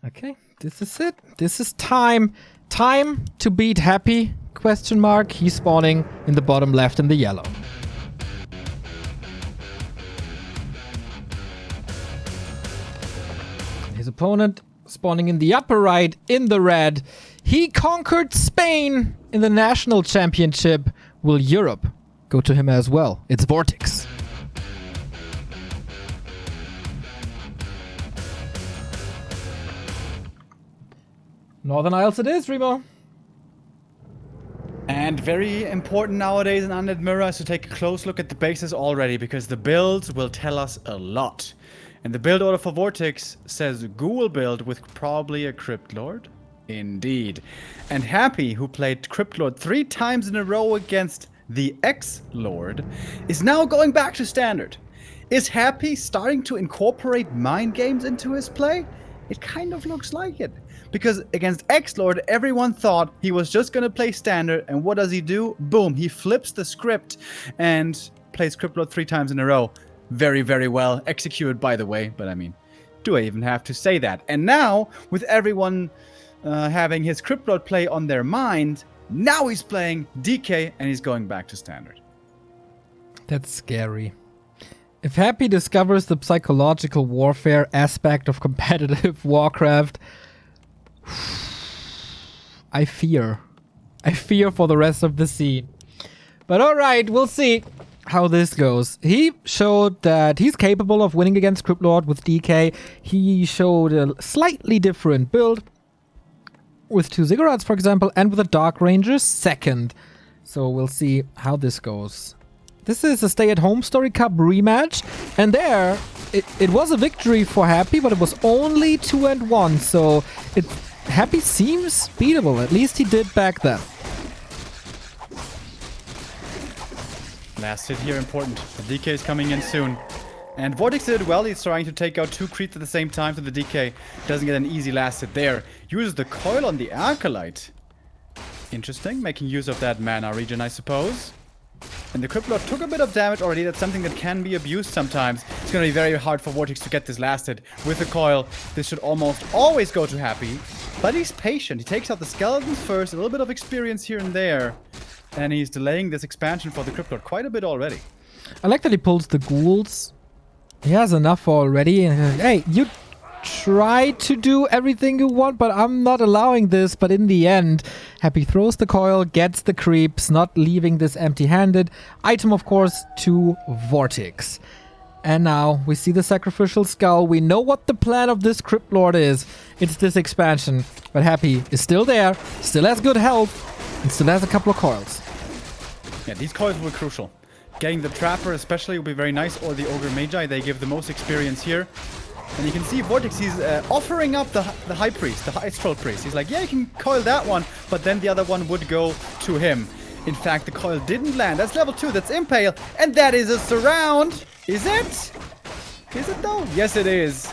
Okay, this is it. This is time. Time to beat Happy? Question mark. He's spawning in the bottom left in the yellow. His opponent spawning in the upper right in the red. He conquered Spain in the national championship. Will Europe go to him as well? It's VortiX. Northern Isles it is, Remo. And very important nowadays in Undead Mirror is to take a close look at the bases already, because the builds will tell us a lot. And the build order for VortiX says Ghoul build with probably a Crypt Lord. Indeed. And Happy, who played Crypt Lord 3 times in a row against the Esl Lord, is now going back to standard. Is Happy starting to incorporate mind games into his play? It kind of looks like it. Because against Esl Lord, everyone thought he was just going to play standard, and what does he do? Boom, he flips the script and plays Crypt Lord 3 times in a row. Very, very well executed, by the way, but I mean, do I even have to say that? And now, with everyone having his Crypt Lord play on their mind, now he's playing DK and he's going back to standard. That's scary. If Happy discovers the psychological warfare aspect of competitive Warcraft, I fear. I fear for the rest of the scene. But alright, we'll see how this goes. He showed that he's capable of winning against Crypt Lord with DK. He showed a slightly different build with 2 Ziggurats, for example, and with a Dark Ranger second. So we'll see how this goes. This is a Stay-at-Home Story Cup rematch, and there it was a victory for Happy, but it was only 2-1, so Happy seems beatable. At least he did back then. Last hit here important. The DK is coming in soon. And VortiX did well. He's trying to take out 2 creeps at the same time, so the DK doesn't get an easy last hit there. Uses the coil on the Acolyte. Interesting. Making use of that mana regen, I suppose. And the Crypt Lord took a bit of damage already. That's something that can be abused sometimes. It's going to be very hard for VortiX to get this last hit. With the coil, this should almost always go to Happy. But he's patient. He takes out the skeletons first. A little bit of experience here and there. And he's delaying this expansion for the Crypt Lord quite a bit already. I like that he pulls the ghouls. He has enough already. Hey, you try to do everything you want, but I'm not allowing this. But in the end, Happy throws the coil, gets the creeps, not leaving this empty-handed. Item, of course, to VortiX. And now we see the sacrificial skull. We know what the plan of this Crypt Lord is. It's this expansion. But Happy is still there, still has good health, and still has a couple of coils. Yeah, these coils were crucial. Getting the Trapper especially will be very nice, or the Ogre Magi. They give the most experience here. And you can see VortiX, he's offering up the High Priest, the High Troll Priest. He's like, yeah, you can coil that one, but then the other one would go to him. In fact, the coil didn't land. That's level 2, that's Impale, and that is a surround. Is it? Is it though? Yes, it is.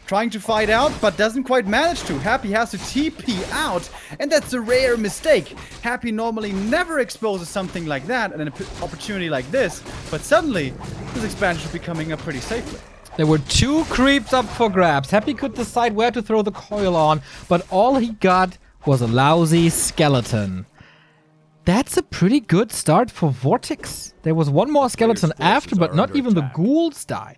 Trying to fight out, but doesn't quite manage to. Happy has to TP out, and that's a rare mistake. Happy normally never exposes something like that and an opportunity like this, but suddenly, this expansion should be coming up pretty safely. There were 2 creeps up for grabs. Happy could decide where to throw the coil on, but all he got was a lousy skeleton. That's a pretty good start for VortiX. There was one more skeleton after, but not even the ghouls died.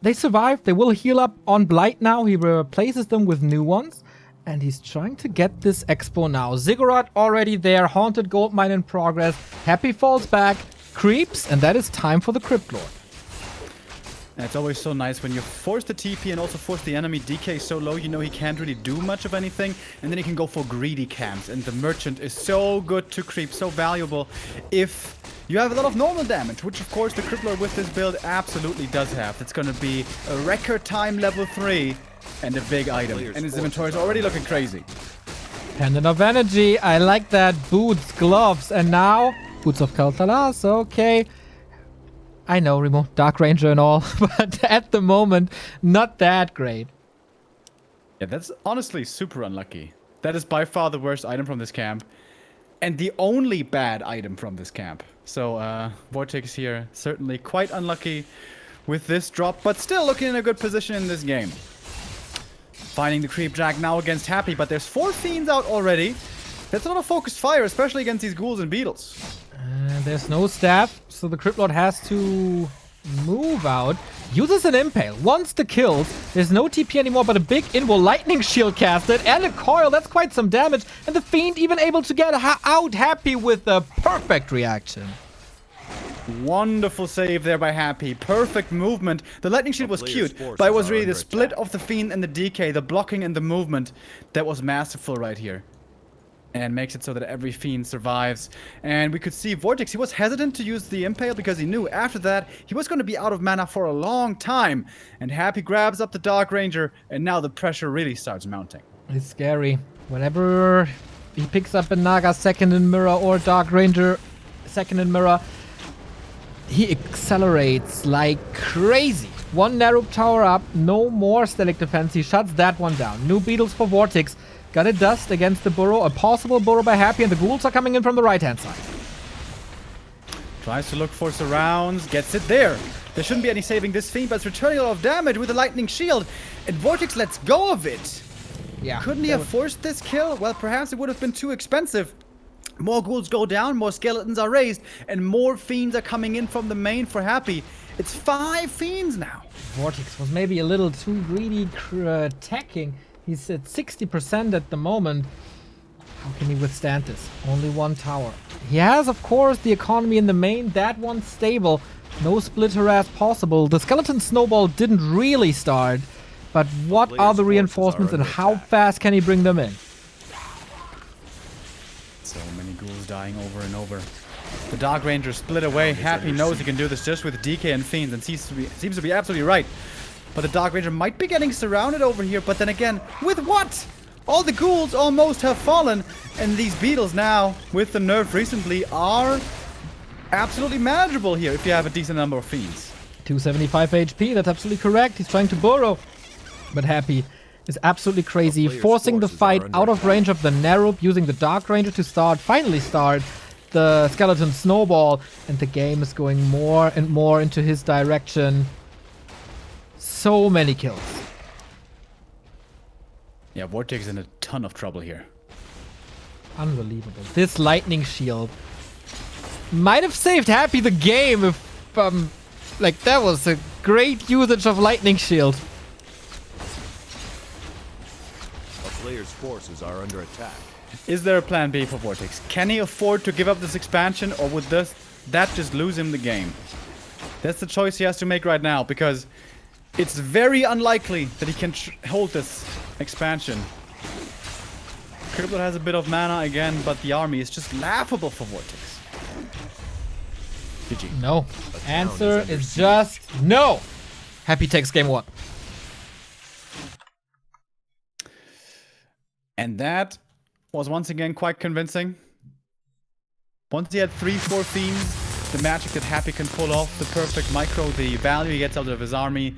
They survived. They will heal up on Blight now. He replaces them with new ones. And he's trying to get this expo now. Ziggurat already there. Haunted Goldmine in progress. Happy falls back. Creeps. And that is time for the Crypt Lord. And it's always so nice when you force the TP and also force the enemy DK so low, you know he can't really do much of anything, and then he can go for greedy camps. And the Merchant is so good to creep, so valuable if you have a lot of normal damage, which of course the Crypt Lord with this build absolutely does have. It's going to be a record time level 3 and a big item. And his inventory is already looking crazy. Pendant of Energy, I like that. Boots, gloves, and now Boots of Kaltalas, okay. I know, Remo, Dark Ranger and all, but at the moment, not that great. Yeah, that's honestly super unlucky. That is by far the worst item from this camp, and the only bad item from this camp. So, VortiX here, certainly quite unlucky with this drop, but still looking in a good position in this game. Finding the creep drag now against Happy, but there's 4 fiends out already. That's a lot of focused fire, especially against these ghouls and beetles. There's no staff, so the Crypt Lord has to move out. Uses an impale. Wants the kills. There's no TP anymore, but a big invo lightning shield casted and a coil. That's quite some damage. And the fiend even able to get out Happy with a perfect reaction. Wonderful save there by Happy. Perfect movement. The lightning shield was cute, but it was really the split of the fiend and the DK, the blocking and the movement that was masterful right here. And makes it so that every fiend survives. And we could see VortiX, he was hesitant to use the impale because he knew after that he was going to be out of mana for a long time. And Happy grabs up the Dark Ranger, and now the pressure really starts mounting. It's scary. Whenever he picks up a Naga second in mirror or Dark Ranger second in mirror, he accelerates like crazy. One narrow tower up, no more Stellic defense. He shuts that one down. New beetles for VortiX. Got a dust against the burrow, a possible burrow by Happy, and the ghouls are coming in from the right-hand side. Tries to look for surrounds, gets it there. There shouldn't be any saving this fiend, but it's returning a lot of damage with the lightning shield, and VortiX lets go of it. Yeah. Couldn't he have forced this kill? Well, perhaps it would have been too expensive. More ghouls go down, more skeletons are raised, and more fiends are coming in from the main for Happy. It's 5 fiends now. VortiX was maybe a little too greedy attacking. He's at 60% at the moment. How can he withstand this? Only one tower. He has, of course, the economy in the main. That one's stable. No split harass possible. The skeleton snowball didn't really start. But what are the reinforcements and how fast can he bring them in? So many ghouls dying over and over. The Dark Ranger split away. Happy knows he can do this just with DK and fiends and seems to be absolutely right. But the Dark Ranger might be getting surrounded over here, but then again, with what? All the ghouls almost have fallen, and these beetles now, with the nerf recently, are absolutely manageable here if you have a decent number of fiends. 275 HP, that's absolutely correct. He's trying to burrow, but Happy is absolutely crazy, forcing the fight out of range of the Narub, using the Dark Ranger to finally start the skeleton snowball, and the game is going more and more into his direction. So many kills. Yeah, VortiX is in a ton of trouble here. Unbelievable. This lightning shield might have saved Happy the game if, like, that was a great usage of lightning shield. A player's forces are under attack. Is there a plan B for VortiX? Can he afford to give up this expansion, or would that just lose him the game? That's the choice he has to make right now, because it's very unlikely that he can hold this expansion. Crypt Lord has a bit of mana again, but the army is just laughable for VortiX. GG. No. Answer is just no. Happy takes game 1. And that was once again quite convincing. Once he had 3-4 fiends, the magic that Happy can pull off, the perfect micro, the value he gets out of his army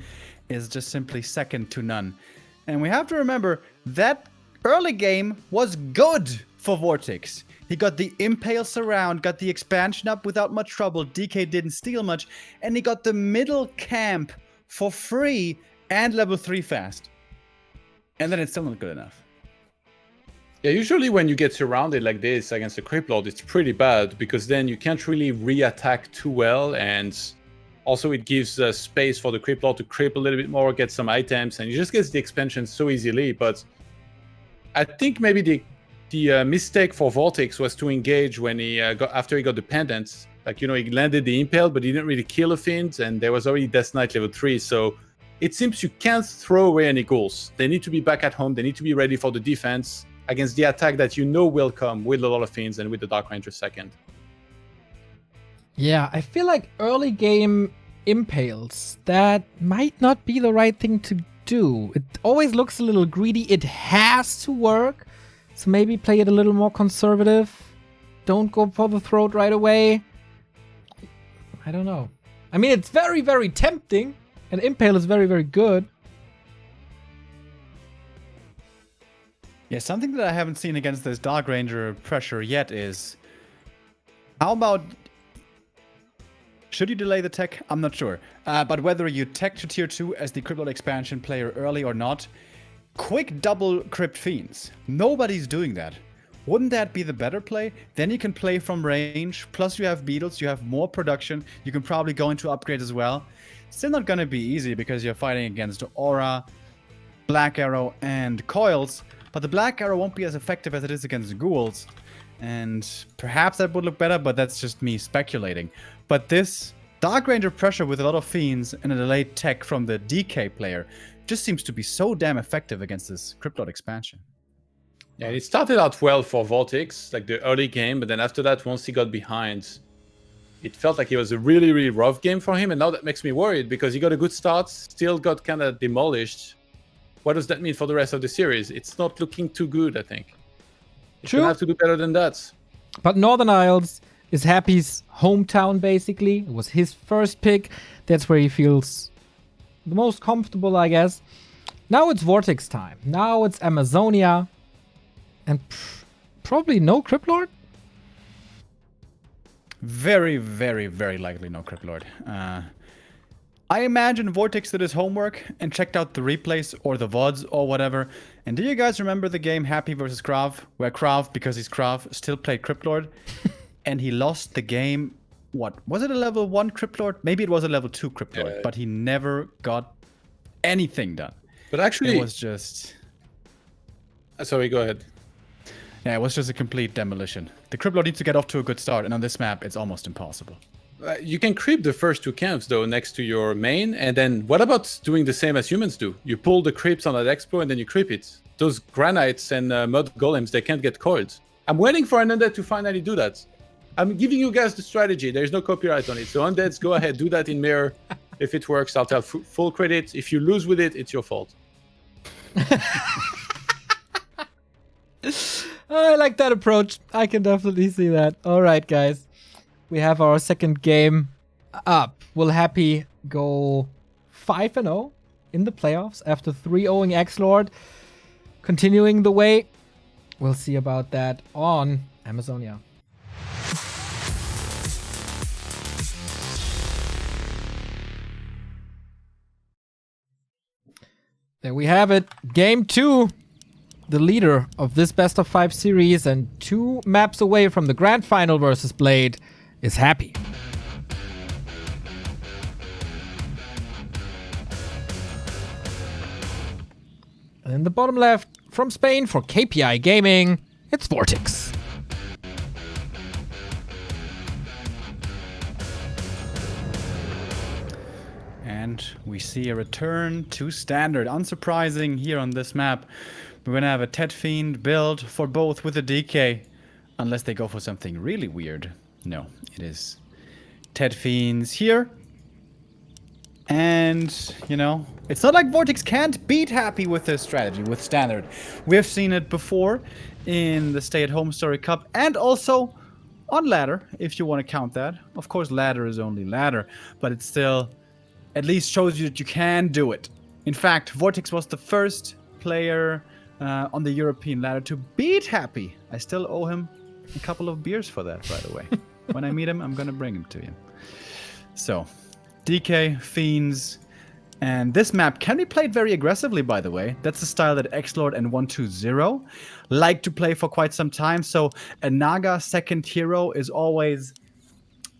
is just simply second to none. And we have to remember that early game was good for VortiX. He got the Impale Surround, got the expansion up without much trouble, DK didn't steal much, and he got the middle camp for free and level 3 fast. And then it's still not good enough. Yeah, usually when you get surrounded like this against a Crypt Lord, it's pretty bad because then you can't really re-attack too well, and also it gives space for the Crypt Lord to creep a little bit more, get some items, and he just gets the expansion so easily. But I think maybe the mistake for VortiX was to engage when he after he got the pendants. Like, you know, he landed the Impale, but he didn't really kill a Fiend, and there was already Death Knight level 3, so it seems you can't throw away any goals. They need to be back at home, they need to be ready for the defense against the attack that you know will come with a lot of Fiends and with the Dark Ranger second. Yeah, I feel like early game Impales, that might not be the right thing to do. It always looks a little greedy. It has to work, so maybe play it a little more conservative. Don't go for the throat right away. I don't know. I mean, it's very, very tempting, and Impale is very, very good. Yeah, something that I haven't seen against this Dark Ranger pressure yet is, how about, should you delay the tech? I'm not sure. But whether you tech to tier 2 as the Crypt Lord expansion player early or not, quick double Crypt Fiends. Nobody's doing that. Wouldn't that be the better play? Then you can play from range, plus you have beetles, you have more production, you can probably go into upgrades as well. Still not gonna be easy because you're fighting against Aura, Black Arrow, and Coils, but the Black Arrow won't be as effective as it is against Ghouls. And perhaps that would look better, but that's just me speculating. But this Dark Ranger pressure with a lot of Fiends and a delayed tech from the DK player just seems to be so damn effective against this Crypt Lord expansion. Yeah, it started out well for VortiX, like the early game, but then after that, once he got behind, it felt like it was a really, really rough game for him, and now that makes me worried because he got a good start, still got kind of demolished. What does that mean for the rest of the series? It's not looking too good, I think. He's gonna have to do better than that. But Northern Isles is Happy's hometown, basically. It was his first pick. That's where he feels the most comfortable, I guess. Now it's VortiX time. Now it's Amazonia. And probably no Crypt Lord? Very, very, very likely no Crypt Lord. I imagine VortiX did his homework and checked out the replays or the VODs or whatever. And do you guys remember the game Happy versus Krav? Where Krav, because he's Krav, still played Crypt Lord. And he lost the game. What? Was it a level 1 Crypt Lord? Maybe it was a level 2 Crypt Lord. But he never got anything done. But actually... It was just... Sorry, go ahead. Yeah, it was just a complete demolition. The Crypt Lord needs to get off to a good start, and on this map, it's almost impossible. You can creep the first 2 camps, though, next to your main, and then what about doing the same as humans do? You pull the creeps on that expo, and then you creep it. Those granites and mud golems, they can't get coiled. I'm waiting for an undead to finally do that. I'm giving you guys the strategy. There's no copyright on it, so undeads, go ahead, do that in mirror. If it works, I'll tell full credit. If you lose with it, it's your fault. I like that approach. I can definitely see that. All right, guys. We have our second game up. Will Happy go 5-0 in the playoffs after 3-0ing Esl Lord? Continuing the way? We'll see about that on Amazonia. There we have it. Game 2. The leader of this best of 5 series and 2 maps away from the grand final versus Blade is Happy. And in the bottom left, from Spain for KPI Gaming, it's VortiX. And we see a return to standard. Unsurprising here on this map. We're going to have a Tet Fiend build for both with a DK. Unless they go for something really weird. No, it is Tet Fiends here. And, you know, it's not like VortiX can't beat Happy with this strategy, with standard. We have seen it before in the Stay at Home Story Cup and also on ladder, if you want to count that. Of course, ladder is only ladder, but it still at least shows you that you can do it. In fact, VortiX was the first player on the European ladder to beat Happy. I still owe him a couple of beers for that, by the way. When I meet him, I'm going to bring him to you. So, DK, Fiends, and this map can be played very aggressively, by the way. That's the style that Esl Lord and 120 like to play for quite some time. So, a Naga second hero is always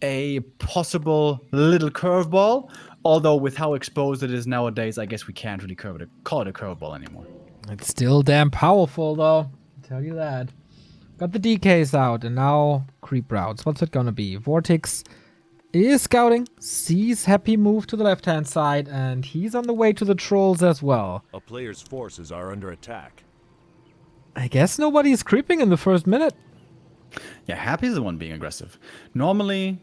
a possible little curveball. Although, with how exposed it is nowadays, I guess we can't really call it a curveball anymore. It's still damn powerful, though. I'll tell you that. Got the DKs out, and now creep routes. What's it gonna be? VortiX is scouting, sees Happy move to the left-hand side, and he's on the way to the trolls as well. A player's forces are under attack. I guess nobody's creeping in the first minute. Yeah, Happy's the one being aggressive. Normally,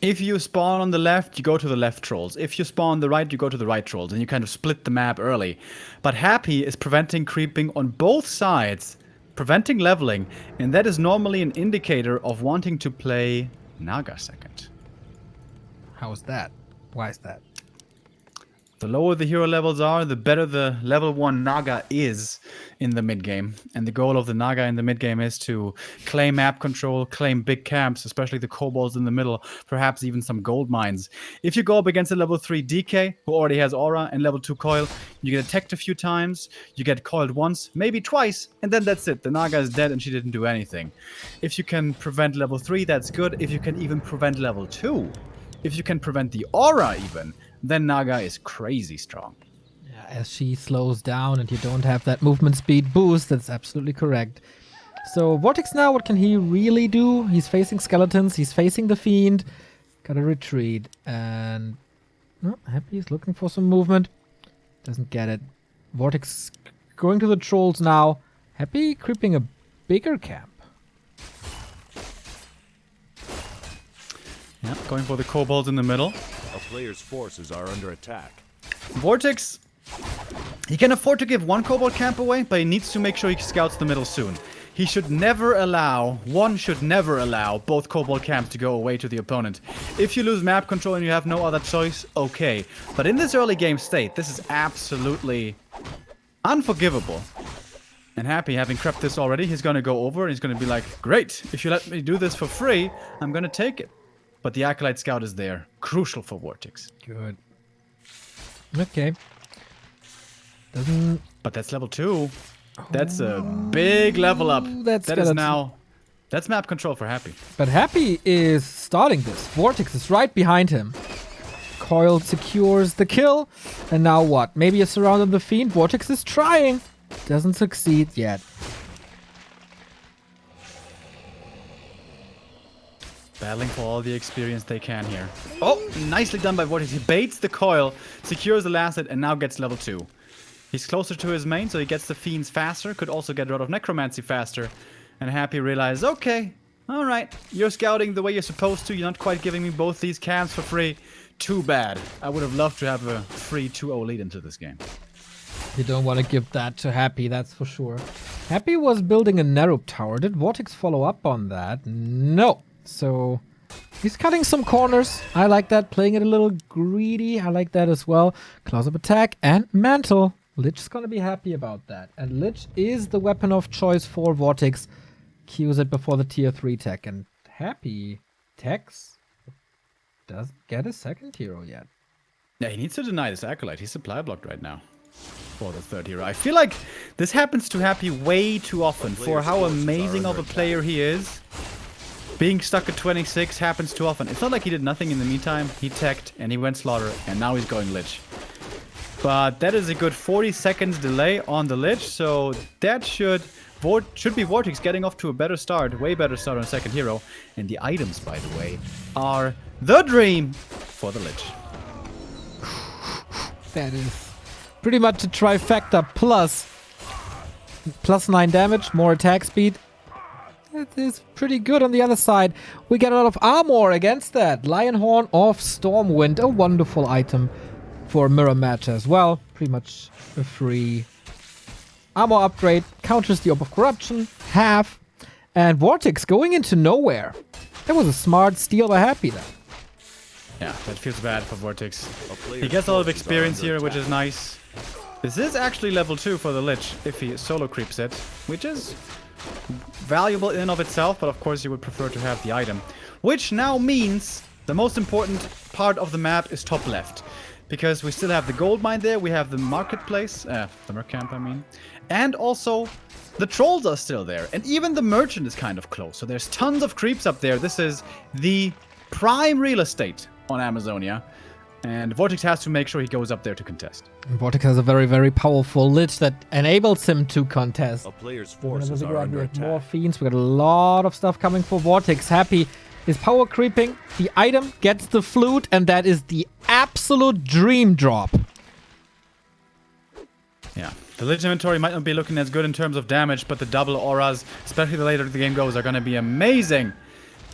if you spawn on the left, you go to the left trolls. If you spawn on the right, you go to the right trolls, and you kind of split the map early. But Happy is preventing creeping on both sides, preventing leveling, and that is normally an indicator of wanting to play Naga second. How is that? Why is that? The lower the hero levels are, the better the level 1 Naga is in the mid-game. And the goal of the Naga in the mid-game is to claim map control, claim big camps, especially the kobolds in the middle, perhaps even some gold mines. If you go up against a level 3 DK, who already has aura, and level 2 coil, you get attacked a few times, you get coiled once, maybe twice, and then that's it. The Naga is dead and she didn't do anything. If you can prevent level 3, that's good. If you can even prevent level 2, if you can prevent the aura even, then Naga is crazy strong. Yeah, as she slows down and you don't have that movement speed boost, that's absolutely correct. So Vortex now, what can he really do? He's facing skeletons, he's facing the fiend. Gotta retreat. And Happy is looking for some movement. Doesn't get it. Vortex going to the trolls now. Happy creeping a bigger camp. Yeah, going for the kobolds in the middle. A player's forces are under attack. Vortex, he can afford to give one kobold camp away, but he needs to make sure he scouts the middle soon. He should never allow, one should never allow both kobold camps to go away to the opponent. If you lose map control and you have no other choice, okay. But in this early game state, this is absolutely unforgivable. And Happy, having prepped this already, he's gonna go over and he's gonna be like, great, if you let me do this for free, I'm gonna take it. But the Acolyte Scout is there. Crucial for Vortex. Good. Okay. But that's level 2. That's a big level up. That is now... That's map control for Happy. But Happy is starting this. Vortex is right behind him. Coil secures the kill. And now what? Maybe a surround on the fiend. Vortex is trying. Doesn't succeed yet. Battling for all the experience they can here. Oh, nicely done by Vortex. He baits the coil, secures the last hit, and now gets level 2. He's closer to his main, so he gets the fiends faster. Could also get rid of necromancy faster. And Happy realizes, okay, alright, you're scouting the way you're supposed to. You're not quite giving me both these camps for free. Too bad. I would have loved to have a free 2-0 lead into this game. You don't want to give that to Happy, that's for sure. Happy was building a narrow tower. Did Vortex follow up on that? No. So he's cutting some corners. I like that. Playing it a little greedy. I like that as well. Close-up attack and mantle. Lich is going to be happy about that. And Lich is the weapon of choice for Vortex. Cues it before the tier 3 tech. And Happy techs doesn't get a second hero yet. Yeah, he needs to deny this Acolyte. He's supply blocked right now for the third hero. I feel like this happens to Happy way too often for how amazing of a player he is. Being stuck at 26 happens too often. It's not like he did nothing in the meantime. He teched and he went slaughter and now he's going Lich. But that is a good 40 seconds delay on the Lich, so that should be Vortex getting off to a better start, way better start on second hero. And the items, by the way, are the dream for the Lich. That is pretty much a trifecta plus 9 damage, more attack speed. It is pretty good on the other side. We get a lot of armor against that. Lion Horn of Stormwind, a wonderful item for a mirror match as well. Pretty much a free armor upgrade. Counters the Orb of Corruption, half. And Vortex going into nowhere. That was a smart steal by Happy there. Yeah, that feels bad for Vortex. He gets a lot of experience here, which is nice. This is actually level 2 for the Lich, if he solo creeps it, which is valuable in and of itself, but of course you would prefer to have the item. Which now means the most important part of the map is top left. Because we still have the gold mine there, we have the marketplace, the mercamp I mean, and also the trolls are still there, and even the merchant is kind of close, so there's tons of creeps up there. This is the prime real estate on Amazonia, and Vortex has to make sure he goes up there to contest. And Vortex has a very, very powerful Lich that enables him to contest. A player's forces are under attack. More fiends, we got a lot of stuff coming for Vortex. Happy is power creeping, the item gets the flute, and that is the absolute dream drop. Yeah, the Lich inventory might not be looking as good in terms of damage, but the double auras, especially the later the game goes, are going to be amazing.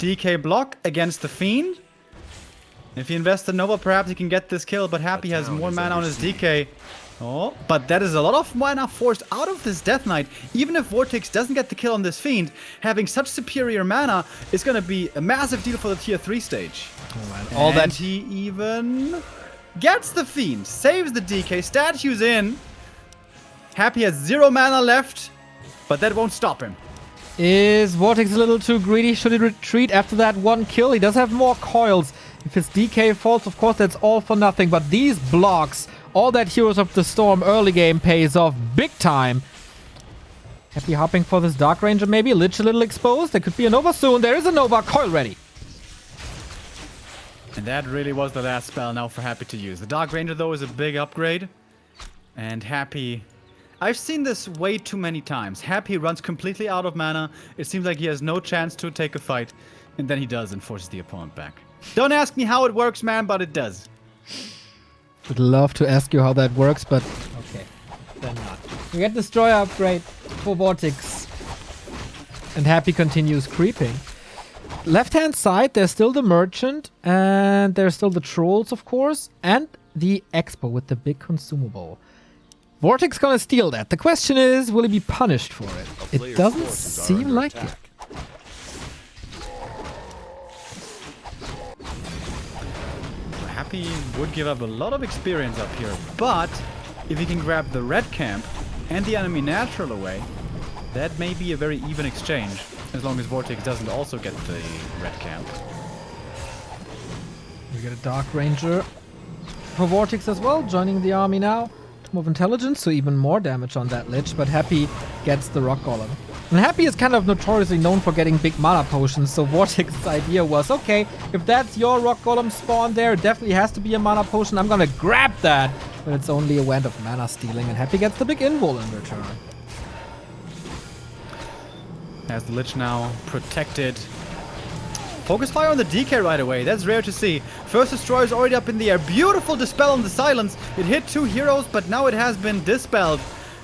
DK block against the Fiend. If he invests the Nova, perhaps he can get this kill, but Happy has more mana on his DK. Oh, but that is a lot of mana forced out of this Death Knight. Even if Vortex doesn't get the kill on this Fiend, having such superior mana is going to be a massive deal for the tier 3 stage. Oh, man. All that he even gets the Fiend, saves the DK, statues in. Happy has 0 mana left, but that won't stop him. Is Vortex a little too greedy? Should he retreat after that 1 kill? He does have more coils. If his DK falls, of course, that's all for nothing. But these blocks, all that Heroes of the Storm early game pays off big time. Happy hopping for this Dark Ranger maybe. Lich a little exposed. There could be a Nova soon. There is a Nova. Coil ready. And that really was the last spell now for Happy to use. The Dark Ranger, though, is a big upgrade. And Happy... I've seen this way too many times. Happy runs completely out of mana. It seems like he has no chance to take a fight. And then he does and forces the opponent back. Don't ask me how it works, man, but it does. Would love to ask you how that works, but okay, then not. We get Destroyer upgrade for VortiX. And Happy continues creeping. Left-hand side, there's still the Merchant, and there's still the Trolls, of course, and the Expo with the big consumable. VortiX gonna steal that. The question is, will he be punished for it? It doesn't seem like it. Happy would give up a lot of experience up here, but if he can grab the red camp and the enemy natural away, that may be a very even exchange, as long as VortiX doesn't also get the red camp. We get a Dark Ranger for VortiX as well, joining the army now. Tomb of Intelligence, so even more damage on that Lich, but Happy gets the Rock Golem. And Happy is kind of notoriously known for getting big mana potions, so VortiX's idea was, okay, if that's your Rock Golem spawn there, it definitely has to be a mana potion. I'm gonna grab that, but it's only a wand of mana stealing, and Happy gets the big invul in return. As the Lich now protected. Focus fire on the DK right away. That's rare to see. First Destroyer is already up in the air. Beautiful Dispel on the Silence. It hit 2 heroes, but now it has been dispelled.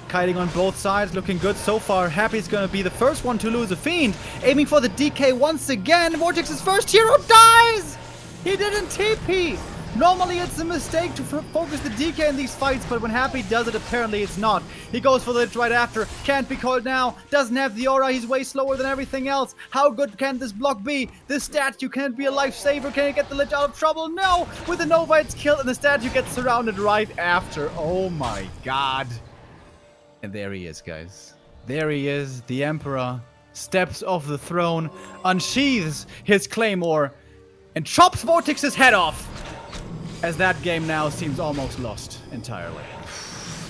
Kiting on both sides, looking good so far. Happy's gonna be the first one to lose a Fiend. Aiming for the DK once again. VortiX's first hero dies! He didn't TP! Normally it's a mistake to focus the DK in these fights, but when Happy does it, apparently it's not. He goes for the Lich right after. Can't be called now. Doesn't have the aura. He's way slower than everything else. How good can this block be? This statue, can it be a lifesaver? Can it get the Lich out of trouble? No! With the Nova, it's killed, and the statue gets surrounded right after. Oh my god. And there he is, guys. There he is, the Emperor. Steps off the throne, unsheathes his claymore, and chops VortiX's head off. As that game now seems almost lost entirely.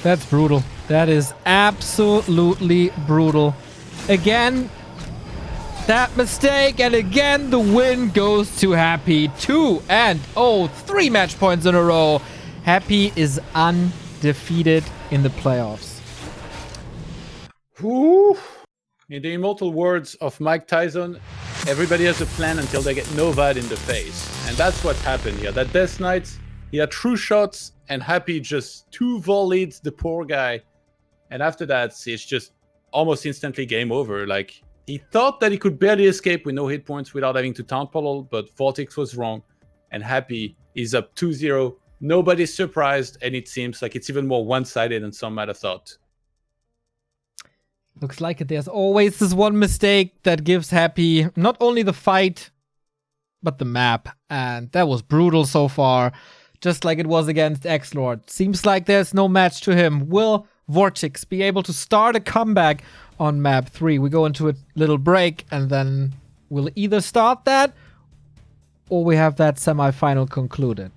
That's brutal. That is absolutely brutal. Again, that mistake, and again the win goes to Happy. 2-0, 3 match points in a row. Happy is undefeated in the playoffs. Ooh. In the immortal words of Mike Tyson, everybody has a plan until they get Nova'd in the face. And that's what happened here. That Death Knight, he had true shots, and Happy just 2 volleyed the poor guy. And after that, it's just almost instantly game over. Like, he thought that he could barely escape with no hit points without having to taunt portal, but VortiX was wrong. And Happy is up 2-0. Nobody's surprised, and it seems like it's even more one-sided than some might have thought. Looks like it. There's always this one mistake that gives Happy not only the fight, but the map. And that was brutal so far, just like it was against Esl Lord. Seems like there's no match to him. Will VortiX be able to start a comeback on map 3? We go into a little break, and then we'll either start that, or we have that semi-final concluded.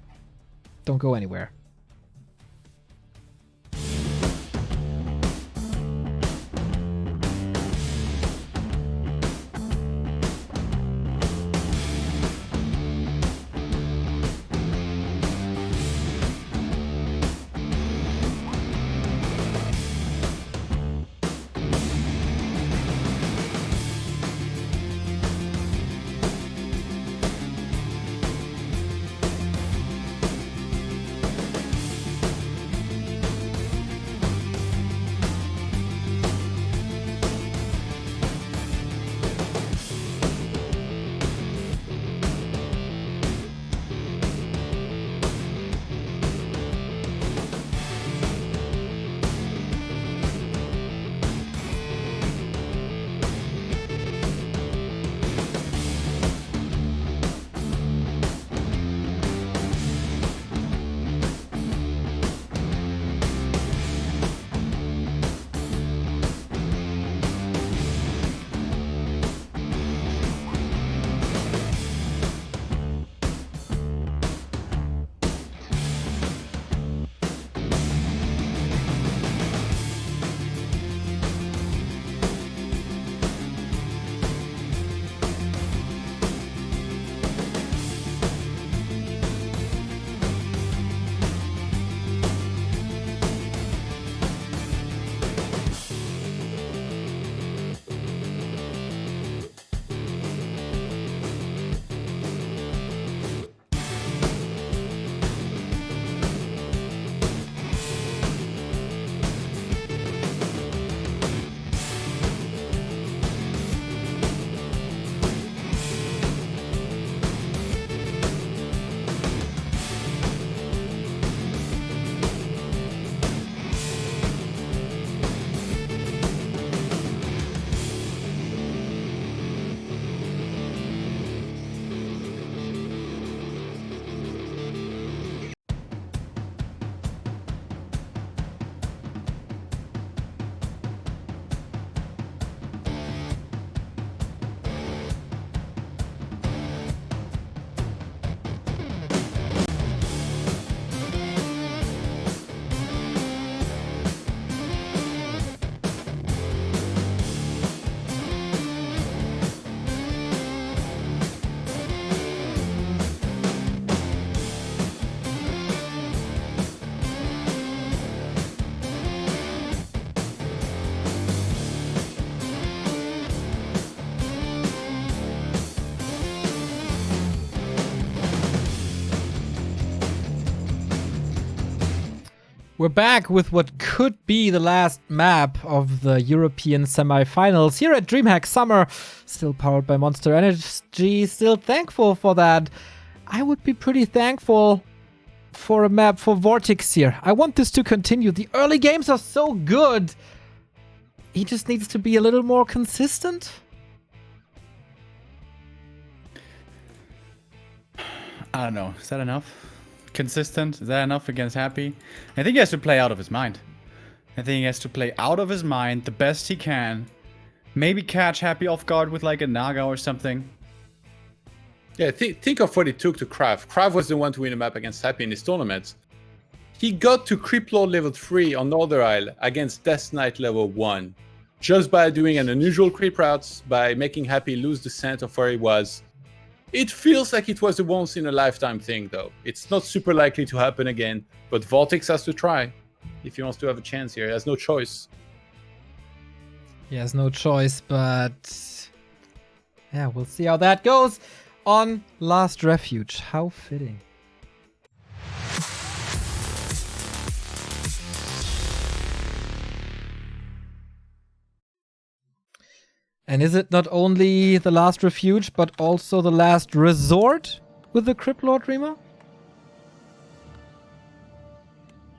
Don't go anywhere. We're back with what could be the last map of the European semifinals here at DreamHack Summer. Still powered by Monster Energy, still thankful for that. I would be pretty thankful for a map for VortiX here. I want this to continue. The early games are so good. He just needs to be a little more consistent. I don't know. Is that enough? Consistent? Is that enough against Happy? I think he has to play out of his mind. I think he has to play out of his mind the best he can. Maybe catch Happy off guard with like a Naga or something. Yeah, think of what it took to Krav. Krav was the one to win a map against Happy in his tournament. He got to Crypt Lord level 3 on Northern Isle against Death Knight level 1. Just by doing an unusual creep route, by making Happy lose the scent of where he was. It feels like it was a once-in-a-lifetime thing, though. It's not super likely to happen again, but VortiX has to try. If he wants to have a chance here, he has no choice. He has no choice, but... yeah, we'll see how that goes on Last Refuge. How fitting. And is it not only the last refuge, but also the last resort with the Crypt Lord, Rima?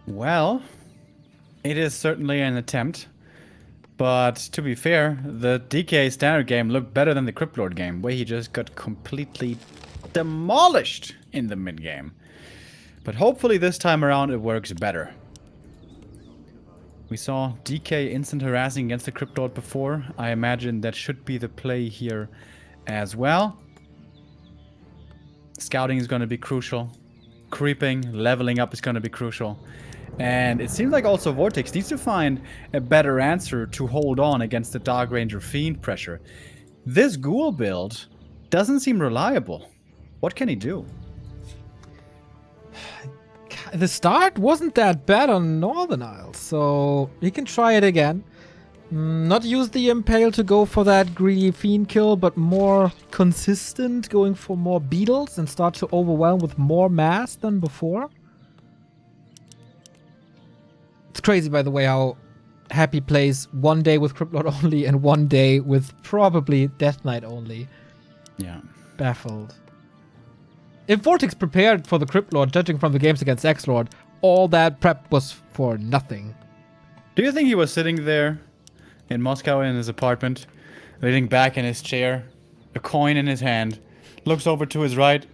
Well, it is certainly an attempt. But to be fair, the DK standard game looked better than the Crypt Lord game, where he just got completely demolished in the mid game. But hopefully this time around it works better. We saw DK instant harassing against the Crypt Lord before. I imagine that should be the play here as well. Scouting is going to be crucial. Creeping, leveling up is going to be crucial. And it seems like also VortiX needs to find a better answer to hold on against the Dark Ranger Fiend pressure. This Ghoul build doesn't seem reliable. What can he do? The start wasn't that bad on Northern Isle, so he can try it again. Not use the Impale to go for that greedy Fiend kill, but more consistent, going for more beetles and start to overwhelm with more mass than before. It's crazy, by the way, how Happy plays one day with Crypt Lord only and one day with probably Death Knight only. Yeah. Baffled. If VortiX prepared for the Crypt Lord, judging from the games against Esl Lord, all that prep was for nothing. Do you think he was sitting there in Moscow in his apartment, leaning back in his chair, a coin in his hand, looks over to his right,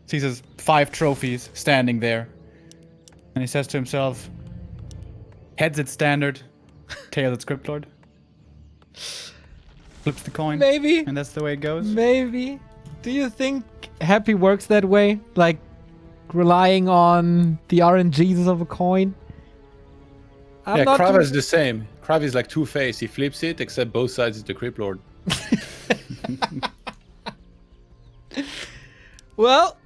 sees his 5 trophies standing there, and he says to himself, heads it's standard, tails it's Crypt Lord? Flips the coin? Maybe. And that's the way it goes? Maybe. Do you think Happy works that way? Like, relying on the RNGs of a coin? Yeah, Krav is the same. Krav is like Two-Face. He flips it, except both sides is the Crypt Lord. Well,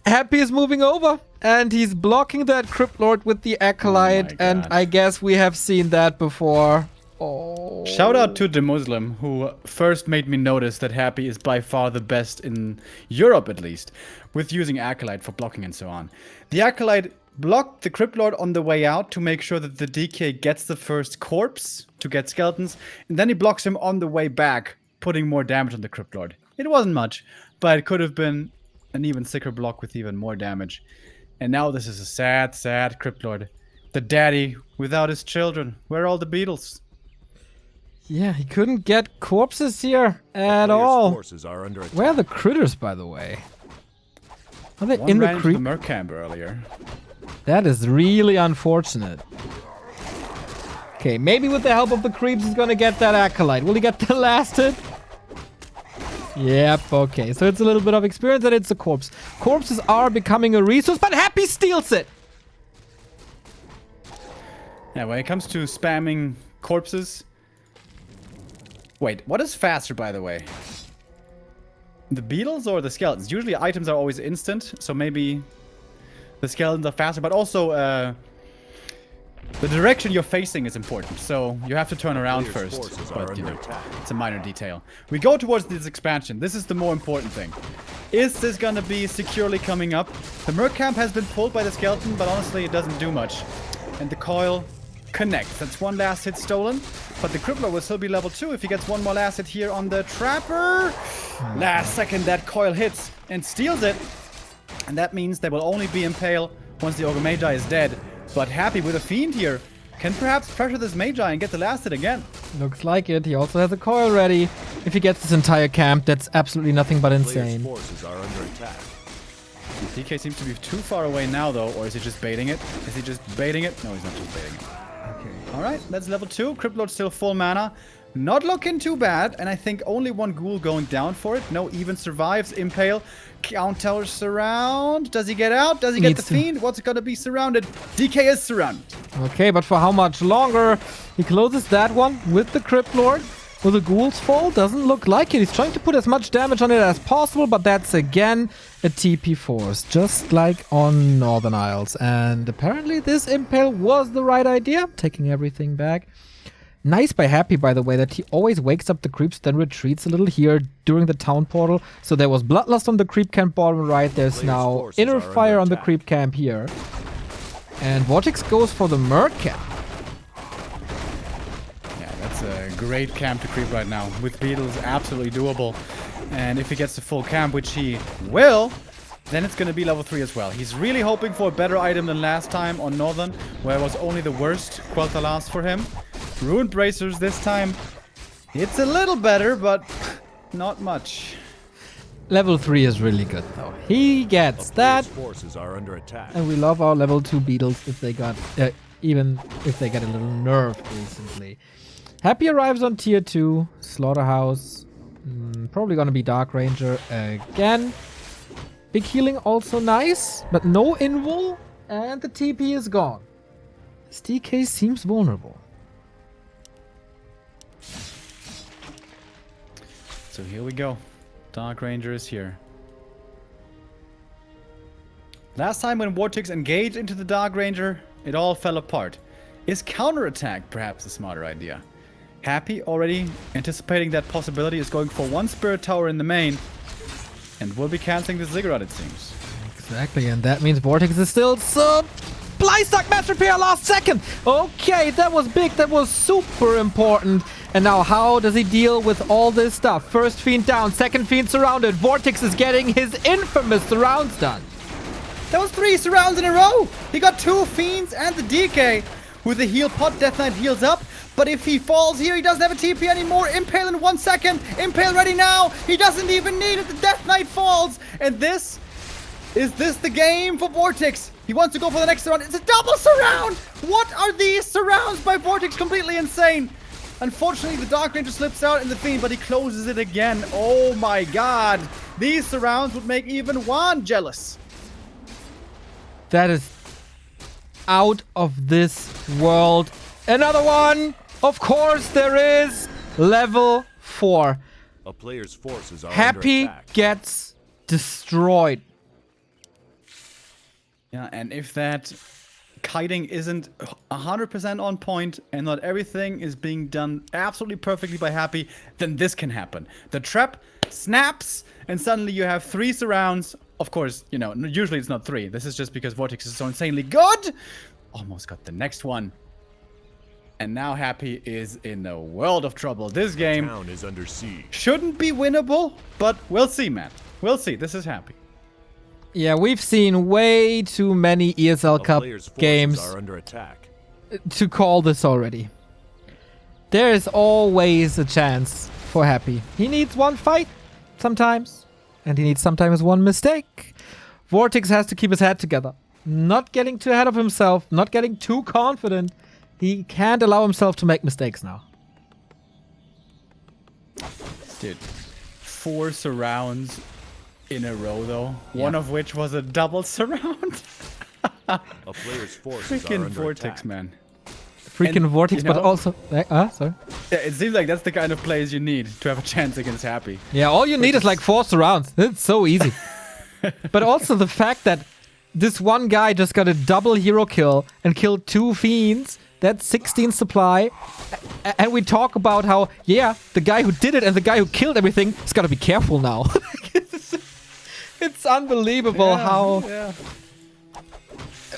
Happy is moving over, and he's blocking that Crypt Lord with the Acolyte, and I guess we have seen that before. Oh. Shout out to the Muslim who first made me notice that Happy is by far the best in Europe, at least, with using Acolyte for blocking and so on. The Acolyte blocked the Crypt Lord on the way out to make sure that the DK gets the first corpse to get skeletons, and then he blocks him on the way back, putting more damage on the Crypt Lord. It wasn't much, but it could have been an even sicker block with even more damage. And now this is a sad, sad Crypt Lord. The daddy without his children. Where are all the beetles? Yeah, he couldn't get corpses here at all. Where are the critters, by the way? Are they in the creep? Merc camp earlier. That is really unfortunate. Okay, maybe with the help of the creeps, he's gonna get that Acolyte. Will he get the last hit? Yep, okay. So it's a little bit of experience and it's a corpse. Corpses are becoming a resource, but Happy steals it! Yeah, when it comes to spamming corpses... Wait, what is faster, by the way? The beetles or the skeletons? Usually items are always instant, so maybe the skeletons are faster, but also the direction you're facing is important, so you have to turn around first. But, you know, it's a minor detail. We go towards this expansion. This is the more important thing. Is this gonna be securely coming up? The Merc camp has been pulled by the skeleton, but honestly, it doesn't do much. And the coil connects. That's one last hit stolen. But the Crypt Lord will still be level 2 if he gets one more last hit here on the Trapper. Last second, that coil hits and steals it. And that means they will only be impale once the Ogre Magi is dead. But Happy with a Fiend here can perhaps pressure this Magi and get the last hit again. Looks like it. He also has a coil ready. If he gets this entire camp, that's absolutely nothing but Players' insane. forces are under attack. DK seems to be too far away now, though. Or is he just baiting it? Is he just baiting it? No, he's not just baiting it. Okay. Alright, that's level 2. Crypt Lord still full mana. Not looking too bad. And I think only one ghoul going down for it. No, even survives. Impale. Counter surround. Does he get out? Does he get the Fiend? What's going to be surrounded? DK is surrounded. Okay, but for how much longer? He closes that one with the Crypt Lord. Will the ghouls fall? Doesn't look like it. He's trying to put as much damage on it as possible, but that's again a TP force, just like on Northern Isles. And apparently this Impale was the right idea, taking everything back. Nice by Happy, by the way, that he always wakes up the creeps, then retreats a little here during the town portal. So there was Bloodlust on the creep camp bottom right. There's now Inner Fire on the creep camp here. And VortiX goes for the Merc camp. Yeah, that's a great camp to creep right now. With Beetles, absolutely doable. And if he gets the full camp, which he will, then it's going to be level 3 as well. He's really hoping for a better item than last time on Northern, where it was only the worst Quel'Thalas for him. Ruined Bracers this time. It's a little better, but not much. Level 3 is really good, though. He gets that. Forces are under attack. And we love our level 2 beetles if they got, even if they get a little nerfed recently. Happy arrives on tier 2. Slaughterhouse. Probably gonna be Dark Ranger again. Big healing also nice, but no invul. And the TP is gone. This DK seems vulnerable. So here we go. Dark Ranger is here. Last time when VortiX engaged into the Dark Ranger, it all fell apart. Is counterattack perhaps a smarter idea? Happy already anticipating that possibility is going for one Spirit Tower in the main. And will be canceling the Ziggurat, it seems. Exactly, and that means VortiX is still supply stack match repair last second. Okay, that was big. That was super important. And now how does he deal with all this stuff? First Fiend down, second Fiend surrounded. VortiX is getting his infamous surrounds done. That was 3 surrounds in a row. He got 2 Fiends and the DK. With the heal pot, Death Knight heals up. But if he falls here, he doesn't have a TP anymore. Impale in 1 second. Impale ready now. He doesn't even need it. The Death Knight falls. And is this the game for VortiX? He wants to go for the next surround. It's a double surround. What are these surrounds by VortiX? Completely insane. Unfortunately, the Dark Ranger slips out in the Fiend, but he closes it again. Oh my god. These surrounds would make even Juan jealous. That is out of this world. Another one. Of course there is. Level 4. A player's forces are Happy under attack. gets destroyed. Yeah, and if that kiting isn't 100% on point and not everything is being done absolutely perfectly by Happy, then this can happen. The trap snaps, and suddenly you have 3 surrounds. Of course, you know, usually it's not 3. This is just because VortiX is so insanely good. Almost got the next one. And now Happy is in a world of trouble. This game Town is under siege. shouldn't be winnable, but we'll see, man. We'll see. This is Happy. Yeah, we've seen way too many ESL A Cup player's forces games are under attack. to call this already. There is always a chance for Happy. He needs one fight sometimes, and he needs sometimes one mistake. VortiX has to keep his head together. Not getting too ahead of himself, not getting too confident. He can't allow himself to make mistakes now. Dude, 4 surrounds in a row, though. One of which was a double surround. A player's forces are Freaking under VortiX, attack. man. Freaking And, VortiX, you know- but also... sorry. Yeah, it seems like that's the kind of plays you need to have a chance against Happy. Yeah, all you need is like 4 surrounds. It's so easy. But also the fact that this one guy just got a double hero kill and killed 2 fiends. That's 16 supply. And we talk about how, yeah, the guy who did it and the guy who killed everything has got to be careful now. It's unbelievable how... Yeah.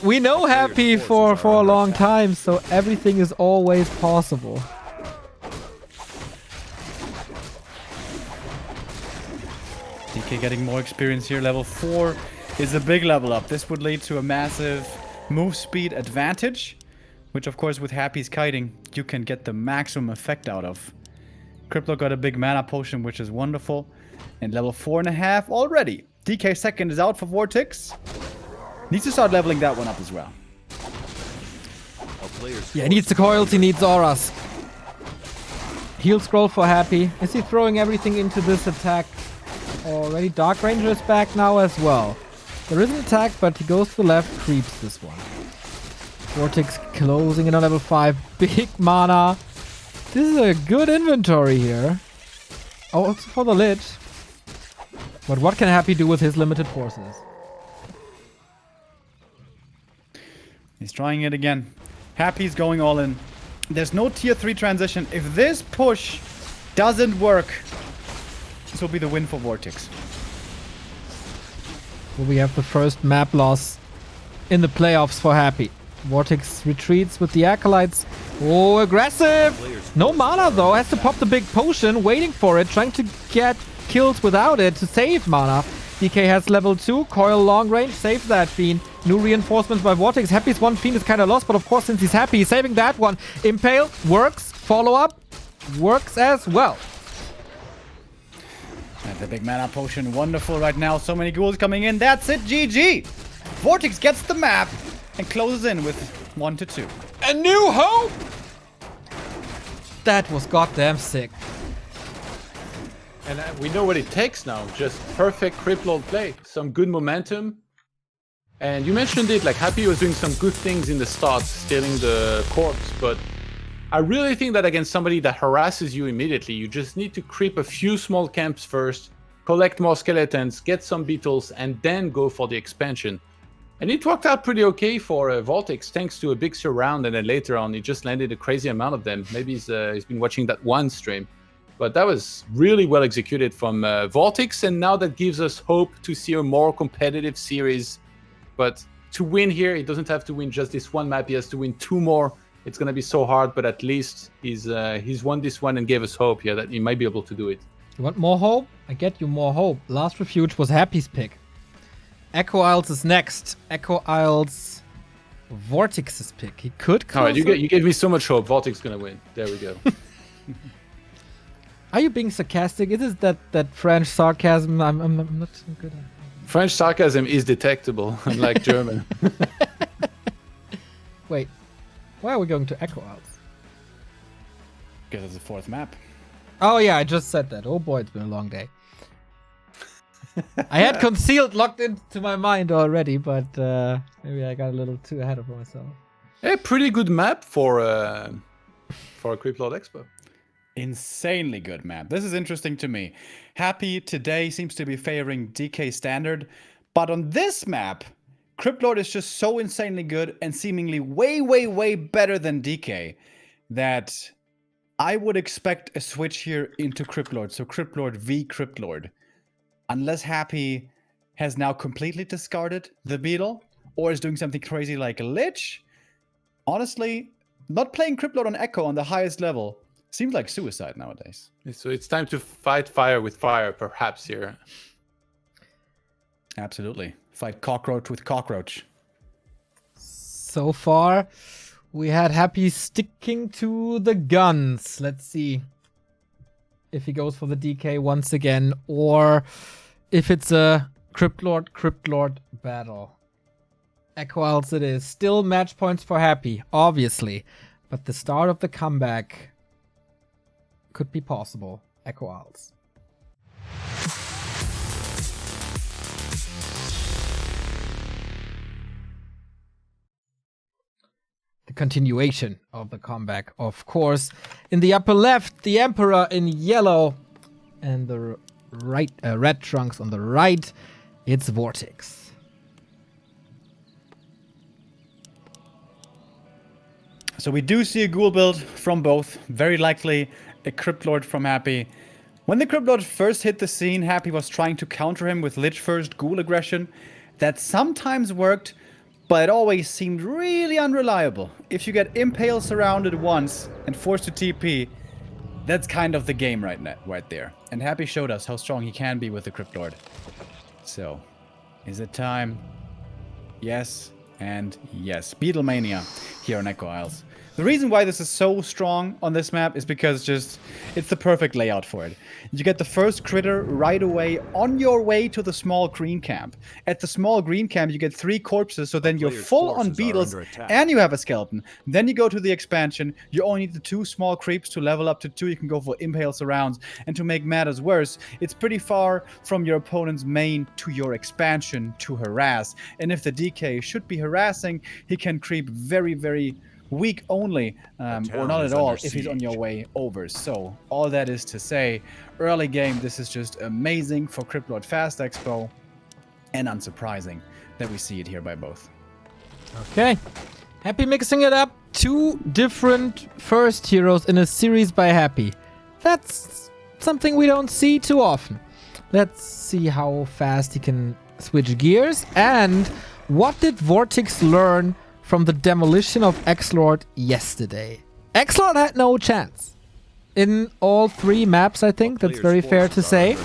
We know Happy for a long time, so everything is always possible. DK getting more experience here. Level 4 is a big level up. This would lead to a massive move speed advantage, which of course with Happy's kiting, you can get the maximum effect out of. Crypt Lord got a big mana potion, which is wonderful. And level 4.5 already. DK second is out for VortiX. Needs to start leveling that one up as well. Yeah, he needs the coils, he needs auras. Heal scroll for Happy. Is he throwing everything into this attack already? Dark Ranger is back now as well. There is an attack, but he goes to the left, creeps this one. VortiX closing in on level 5. Big mana. This is a good inventory here. Oh, also for the Lich. But what can Happy do with his limited forces? He's trying it again. Happy's going all in. There's no tier 3 transition. If this push doesn't work, this will be the win for VortiX. Well, we have the first map loss in the playoffs for Happy. VortiX retreats with the Acolytes. Oh, aggressive! No mana though, has to pop the big potion, waiting for it, trying to get kills without it to save mana. DK has level 2, coil long range, save that Fiend. New reinforcements by VortiX. Happy's one Fiend is kind of lost, but of course since he's Happy, he's saving that one. Impale works, follow up works as well. And the big mana potion, wonderful right now. So many ghouls coming in. That's it, GG. VortiX gets the map and closes in with 1-2. A new hope! That was goddamn sick. And we know what it takes now. Just perfect Crypt Lord play. Some good momentum. And you mentioned it, like Happy was doing some good things in the start, stealing the corpse, but I really think that against somebody that harasses you immediately, you just need to creep a few small camps first, collect more skeletons, get some beetles, and then go for the expansion. And it worked out pretty okay for VortiX, thanks to a big surround, and then later on, he just landed a crazy amount of them. Maybe he's been watching that one stream. But that was really well executed from VortiX, and now that gives us hope to see a more competitive series. But to win here, he doesn't have to win just this one map, he has to win 2 more. It's going to be so hard, but at least he's won this one and gave us hope here that he might be able to do it. You want more hope? I get you more hope. Last Refuge was Happy's pick. Echo Isles is next. Echo Isles, VortiX's pick. He could close. All right, you gave me so much hope. VortiX going to win. There we go. Are you being sarcastic? Is it that French sarcasm? I'm not so good at. French sarcasm is detectable, unlike German. Wait, why are we going to Echo Isles? Because it's the 4th map. Oh yeah, I just said that. Oh boy, it's been a long day. I had Concealed locked into my mind already, but maybe I got a little too ahead of myself. A pretty good map for a Crypt Lord Expo. Insanely good map. This is interesting to me. Happy today seems to be favoring DK standard, but on this map, Crypt Lord is just so insanely good and seemingly way, way, way better than DK that I would expect a switch here into Crypt Lord. So Crypt Lord v Crypt Lord. Unless Happy has now completely discarded the Beetle or is doing something crazy like a Lich. Honestly, not playing Crypt Lord on Echo on the highest level seems like suicide nowadays. So it's time to fight fire with fire, perhaps, here. Absolutely. Fight cockroach with cockroach. So far, we had Happy sticking to the guns. Let's see if he goes for the DK once again, or if it's a Crypt Lord battle. Echo Isles it is. Still match points for Happy, obviously. But the start of the comeback could be possible. Echo Isles. The continuation of the comeback, of course. In the upper left, the Emperor in yellow, and the right red trunks on the right. It's VortiX. So we do see a ghoul build from both. Very likely a Crypt Lord from Happy. When the Crypt Lord first hit the scene, Happy was trying to counter him with Lich first ghoul aggression. That sometimes worked, but it always seemed really unreliable. If you get impale surrounded once and forced to TP, that's kind of the game right there. And Happy showed us how strong he can be with the Crypt Lord. So, is it time? Yes and yes. Beetlemania here on Echo Isles. The reason why this is so strong on this map is because it's the perfect layout for it. You get the first critter right away on your way to the small green camp. At the small green camp, you get 3 corpses, so then you're full on beetles and you have a skeleton. Then you go to the expansion, you only need the 2 small creeps to level up to 2. You can go for impale surrounds. And to make matters worse, it's pretty far from your opponent's main to your expansion to harass. And if the DK should be harassing, he can creep very, very weak only, or not at all if he's on your way over. So all that is to say, early game, this is just amazing for Crypt Lord Fast Expo, and unsurprising that we see it here by both. Okay. Happy mixing it up. 2 different first heroes in a series by Happy. That's something we don't see too often. Let's see how fast he can switch gears. And what did VortiX learn from the demolition of Esl Lord yesterday? Esl Lord had no chance. In all 3 maps, I think. That's very fair to say.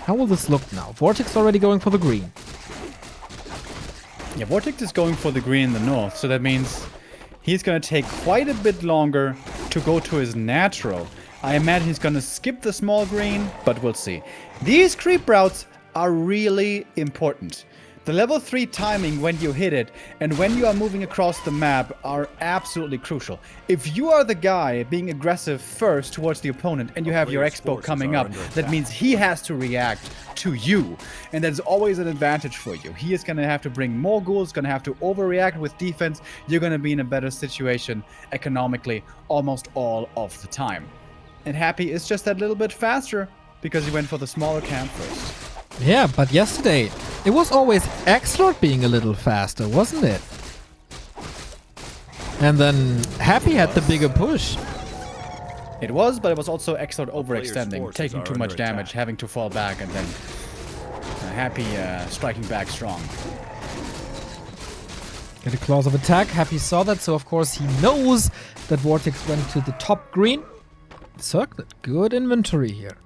How will this look now? VortiX already going for the green. Yeah, VortiX is going for the green in the north, so that means he's going to take quite a bit longer to go to his natural. I imagine he's going to skip the small green, but we'll see. These creep routes are really important. The level 3 timing when you hit it and when you are moving across the map are absolutely crucial. If you are the guy being aggressive first towards the opponent and you have your expo coming up, that means he has to react to you. And that's always an advantage for you. He is going to have to bring more ghouls, going to have to overreact with defense. You're going to be in a better situation economically almost all of the time. And Happy is just that little bit faster because he went for the smaller camp first. Yeah, but yesterday, it was always Esl Lord being a little faster, wasn't it? And then Happy had the bigger push. It was, but it was also Esl Lord overextending, taking too much damage, having to fall back, and then Happy striking back strong. Get a clause of attack. Happy saw that, so of course he knows that VortiX went to the top green. Circlet. Good inventory here.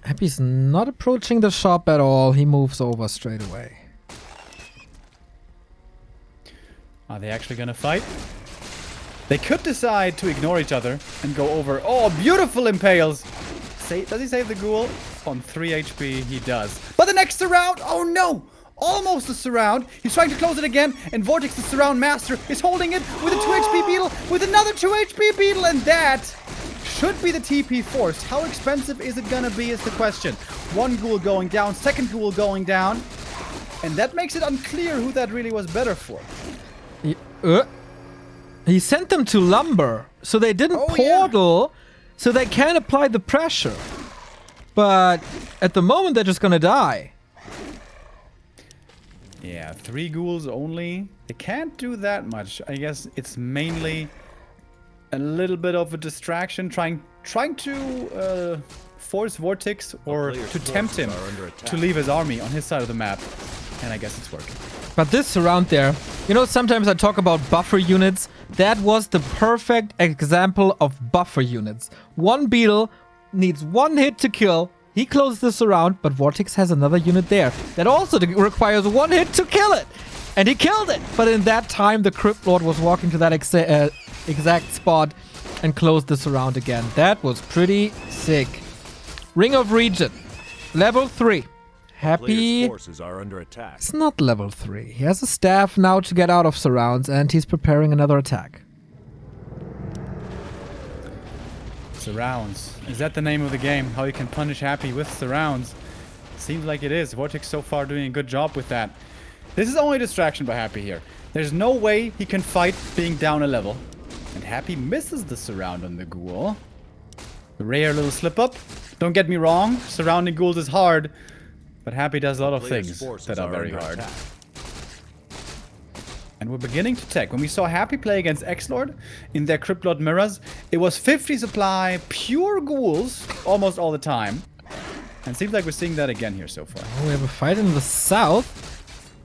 Happy's not approaching the shop at all. He moves over straight away. Are they actually gonna fight? They could decide to ignore each other and go over. Oh, beautiful impales! Does he save the ghoul? On 3 HP, he does. But the next surround, oh no! Almost a surround. He's trying to close it again, and VortiX, the surround master, is holding it with a 2 HP beetle, with another 2 HP beetle, and that should be the TP forced. How expensive is it gonna be is the question. 1 ghoul going down, 2nd ghoul going down, and that makes it unclear who that really was better for. He sent them to lumber, so they didn't portal, so they can't apply the pressure. But at the moment, they're just gonna die. Yeah, 3 ghouls only. They can't do that much. I guess it's mainly a little bit of a distraction, trying to force VortiX or to tempt him to leave his army on his side of the map. And I guess it's working. But this surround there, you know, sometimes I talk about buffer units. That was the perfect example of buffer units. 1 beetle needs 1 hit to kill. He closes the surround, but VortiX has another unit there that also requires 1 hit to kill it. And he killed it. But in that time, the Crypt Lord was walking to that exact spot and closed the surround again. That was pretty sick. Ring of Region. Level 3. Happy. Forces are under attack. It's not level 3. He has a staff now to get out of surrounds, and he's preparing another attack. Surrounds. Is that the name of the game? How you can punish Happy with surrounds? Seems like it is. VortiX so far doing a good job with that. This is only a distraction by Happy here. There's no way he can fight being down a level. And Happy misses the surround on the ghoul. The rare little slip up. Don't get me wrong, surrounding ghouls is hard. But Happy does a lot of things that are very hard. And we're beginning to tech. When we saw Happy play against Esl Lord in their Crypt Lord mirrors, it was 50 supply, pure ghouls, almost all the time. And it seems like we're seeing that again here so far. Oh, we have a fight in the south.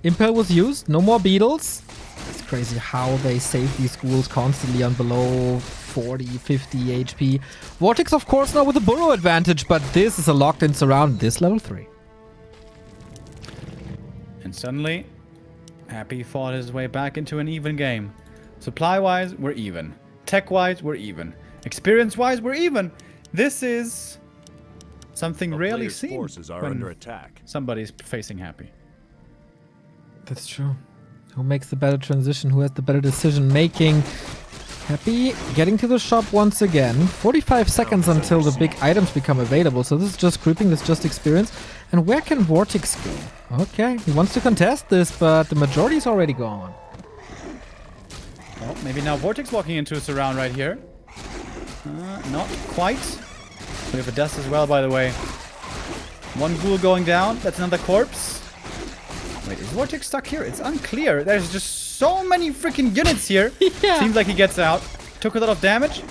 Impel was used, no more beetles. It's crazy how they save these ghouls constantly on below 40, 50 HP. Vortex, of course, now with a burrow advantage, but this is a locked-in surround. This level 3. And suddenly, Happy fought his way back into an even game. Supply-wise, we're even. Tech-wise, we're even. Experience-wise, we're even. This is something rarely seen forces are when under attack. somebody's facing Happy. That's true. Who makes the better transition? Who has the better decision making? Happy getting to the shop once again. 45 seconds until the big items become available. So this is just creeping, this is just experience. And where can VortiX go? Okay, he wants to contest this, but the majority is already gone. Well, maybe now VortiX walking into a surround right here. Not quite. We have a dust as well, by the way. One ghoul going down. That's another corpse. Wait, is VortiX stuck here? It's unclear. There's just so many freaking units here. Yeah. Seems like he gets out. Took a lot of damage.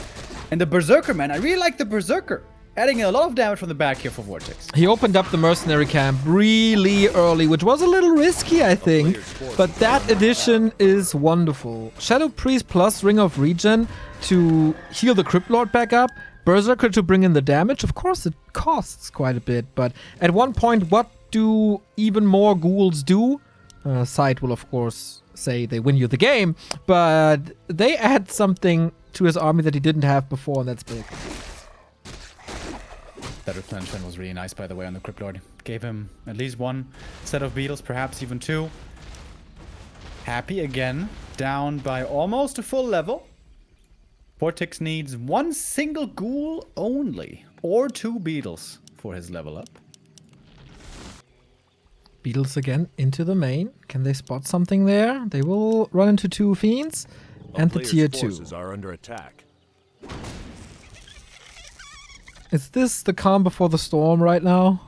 And the Berserker, man. I really like the Berserker. Adding a lot of damage from the back here for VortiX. He opened up the mercenary camp really early, which was a little risky, I think. But that addition is wonderful. Shadow Priest plus Ring of Regen to heal the Crypt Lord back up. Berserker to bring in the damage. Of course, it costs quite a bit, but at one point, what do even more ghouls do? Side will, of course, say they win you the game, but they add something to his army that he didn't have before, and that's big. That replenishment was really nice, by the way, on the Crypt Lord. Gave him at least one set of beetles, perhaps even two. Happy again, down by almost a full level. VortiX needs one single ghoul only, or two beetles for his level up. Beetles again into the main. Can they spot something there? They will run into two fiends and the tier 2. Forces are under attack. Is this the calm before the storm right now?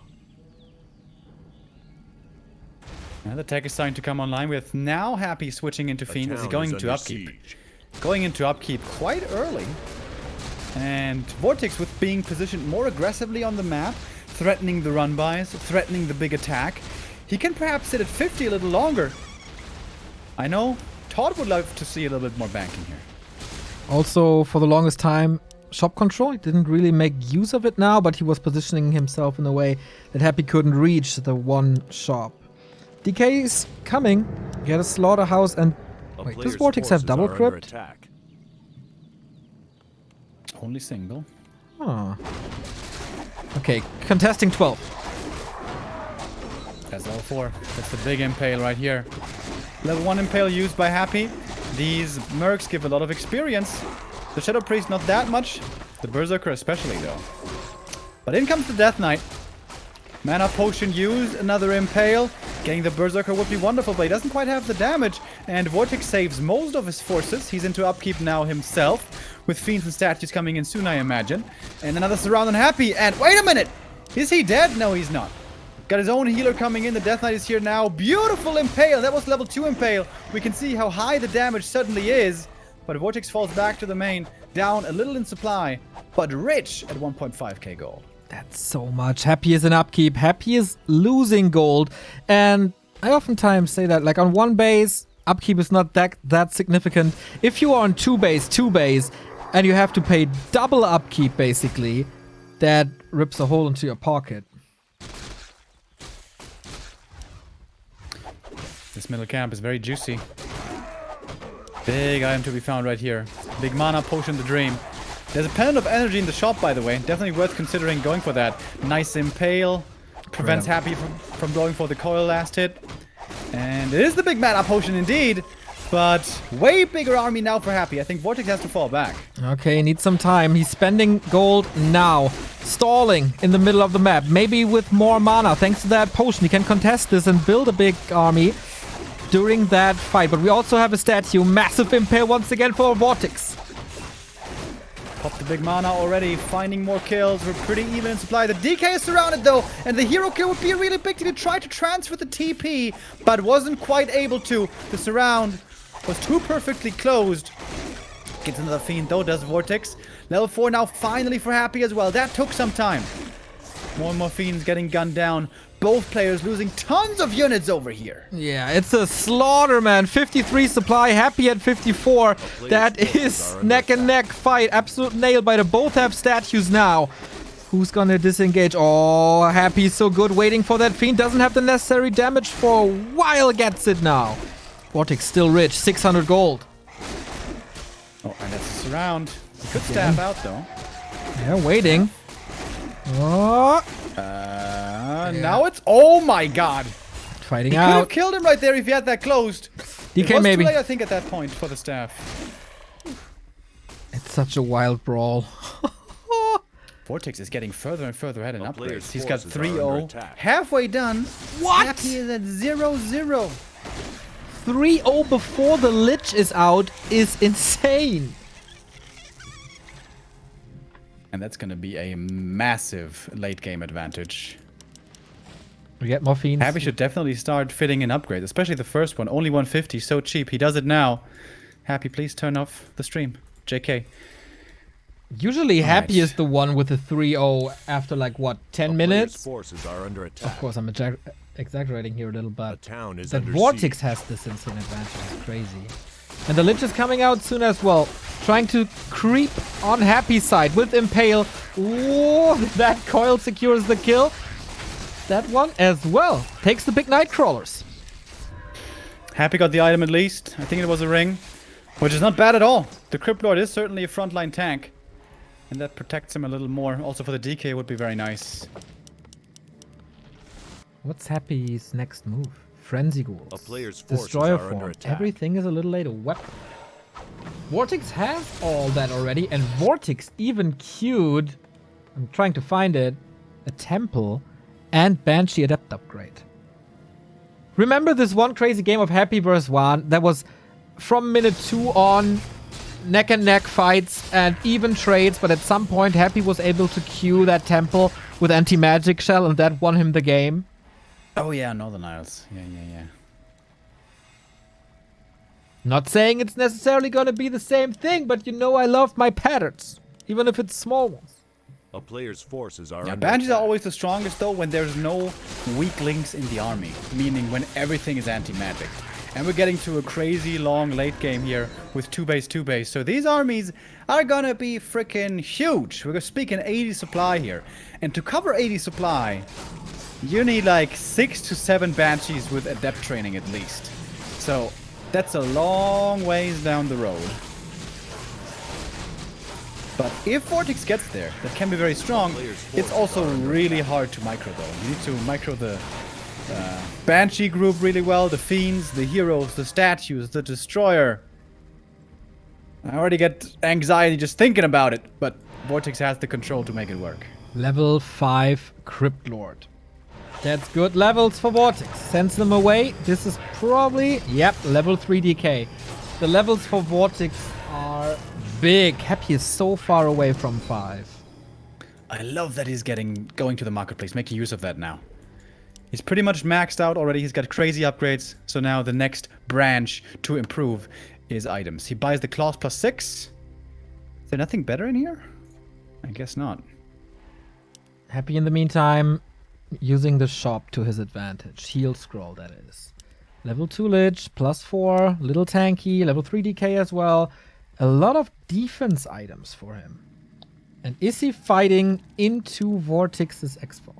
And the tech is starting to come online with now Happy switching into Fiend as he's going into upkeep. Going into upkeep quite early. And VortiX with being positioned more aggressively on the map, threatening the run-bys, threatening the big attack. He can perhaps sit at 50 a little longer. I know Todd would love to see a little bit more banking here. Also, for the longest time, shop control. He didn't really make use of it now, but he was positioning himself in a way that Happy couldn't reach the one shop. DK is coming. Get a slaughterhouse and... Wait, does VortiX have double crypt? Only single. Oh. Okay, contesting 12. That's level 4. That's the big impale right here. Level 1 impale used by Happy. These mercs give a lot of experience. The Shadow Priest not that much. The Berserker especially though. But in comes the Death Knight. Mana Potion used, another impale. Getting the Berserker would be wonderful, but he doesn't quite have the damage. And VortiX saves most of his forces. He's into upkeep now himself. With Fiends and Statues coming in soon, I imagine. And another surround on Happy. And wait a minute! Is he dead? No, he's not. Got his own healer coming in. The Death Knight is here now. Beautiful impale. That was level 2 impale. We can see how high the damage suddenly is. But VortiX falls back to the main. Down a little in supply, but rich at 1.5k gold. That's so much. Happy is in upkeep. Happy is losing gold. And I oftentimes say that, like, on one base, upkeep is not that significant. If you are on two base, and you have to pay double upkeep, basically, that rips a hole into your pocket. This middle camp is very juicy. Big item to be found right here. Big mana potion to dream. There's a pendant of energy in the shop, by the way. Definitely worth considering going for that. Nice impale. Prevents Happy from going for the coil last hit. And it is the big mana potion indeed. But way bigger army now for Happy. I think VortiX has to fall back. Okay, needs some time. He's spending gold now. Stalling in the middle of the map. Maybe with more mana. Thanks to that potion, he can contest this and build a big army during that fight. But we also have a statue. Massive impale once again for VortiX. Pop the big mana already, finding more kills. We're pretty even in supply. The DK is surrounded though, and the hero kill would be a really big deal. He tried to transfer the TP, but wasn't quite able to. The surround was too perfectly closed. Gets another fiend though, does VortiX. Level 4 now finally for Happy as well. That took some time. More and more Fiends getting gunned down. Both players losing tons of units over here. Yeah, it's a slaughter, man. 53 supply, Happy at 54. That is neck and neck fight. Absolute nail biter. Both have statues now. Who's gonna disengage? Oh, Happy's so good. Waiting for that Fiend. Doesn't have the necessary damage for a while. Gets it now. VortiX still rich. 600 gold. Oh, and that's a surround. He could staff out, though. Yeah, waiting. Oh. Now it's... Oh, my God. Fighting He could have out. killed him right there if he had that closed. DK It was maybe. too late, I think, at that point for the staff. It's such a wild brawl. VortiX is getting further and further ahead in player's upgrades. He's got forces are under 3-0. attack. Halfway done. What? Happy is at 0-0. 3-0 before the Lich is out is insane. And that's going to be a massive late game advantage. We get more Fiends. Happy should definitely start fitting in upgrades, especially the first one. Only 150, so cheap. He does it now. Happy, please turn off the stream. JK. Usually Happy Nice. is the one with the 3-0 after like what, 10 minutes? Forces are under attack. Of course, I'm exaggerating here a little, A but town is that under VortiX siege. has this insane advantage. It's crazy. And the Lich is coming out soon as well. Trying to creep on Happy's side with Impale. Ooh, that coil secures the kill. That one as well. Takes the big night crawlers. Happy got the item at least. I think it was a ring, which is not bad at all. The Crypt Lord is certainly a frontline tank. And that protects him a little more. Also for the DK would be very nice. What's Happy's next move? Frenzy Ghouls. A player's forces Destroyer are under form. attack. Everything is a little later. Weapon. VortiX has all that already, and VortiX even queued, I'm trying to find it, a Temple and Banshee Adept upgrade. Remember this one crazy game of Happy vs. One that was from minute 2 on, neck and neck fights and even trades, but at some point Happy was able to queue that Temple with anti-magic shell and that won him the game. Oh yeah, Northern Isles. Yeah. Not saying it's necessarily gonna be the same thing, but you know I love my patterns, even if it's small ones. A player's forces are Yeah, under Banshees attack. are always the strongest though when there's no weak links in the army, meaning when everything is anti-magic. And we're getting to a crazy long late game here with 2 base. So these armies are gonna be freaking huge. We're speaking 80 supply here. And to cover 80 supply, you need like 6 to 7 Banshees with adept training at least. So that's a long ways down the road. But if VortiX gets there, that can be very strong. It's also really hard to micro though. You need to micro the Banshee group really well, the Fiends, the Heroes, the Statues, the Destroyer. I already get anxiety just thinking about it, but VortiX has the control to make it work. Level 5 Crypt Lord. That's good levels for VortiX. Sends them away. This is probably, yep, level 3 DK. The levels for VortiX are big. Happy is so far away from 5. I love that he's going to the marketplace, making use of that now. He's pretty much maxed out already. He's got crazy upgrades. So now the next branch to improve is items. He buys the claws +6. Is there nothing better in here? I guess not. Happy in the meantime, using the shop to his advantage. Heal scroll, that is. Level 2 Lich, +4, little tanky, level 3 DK as well. A lot of defense items for him. And is he fighting into VortiX's Expo?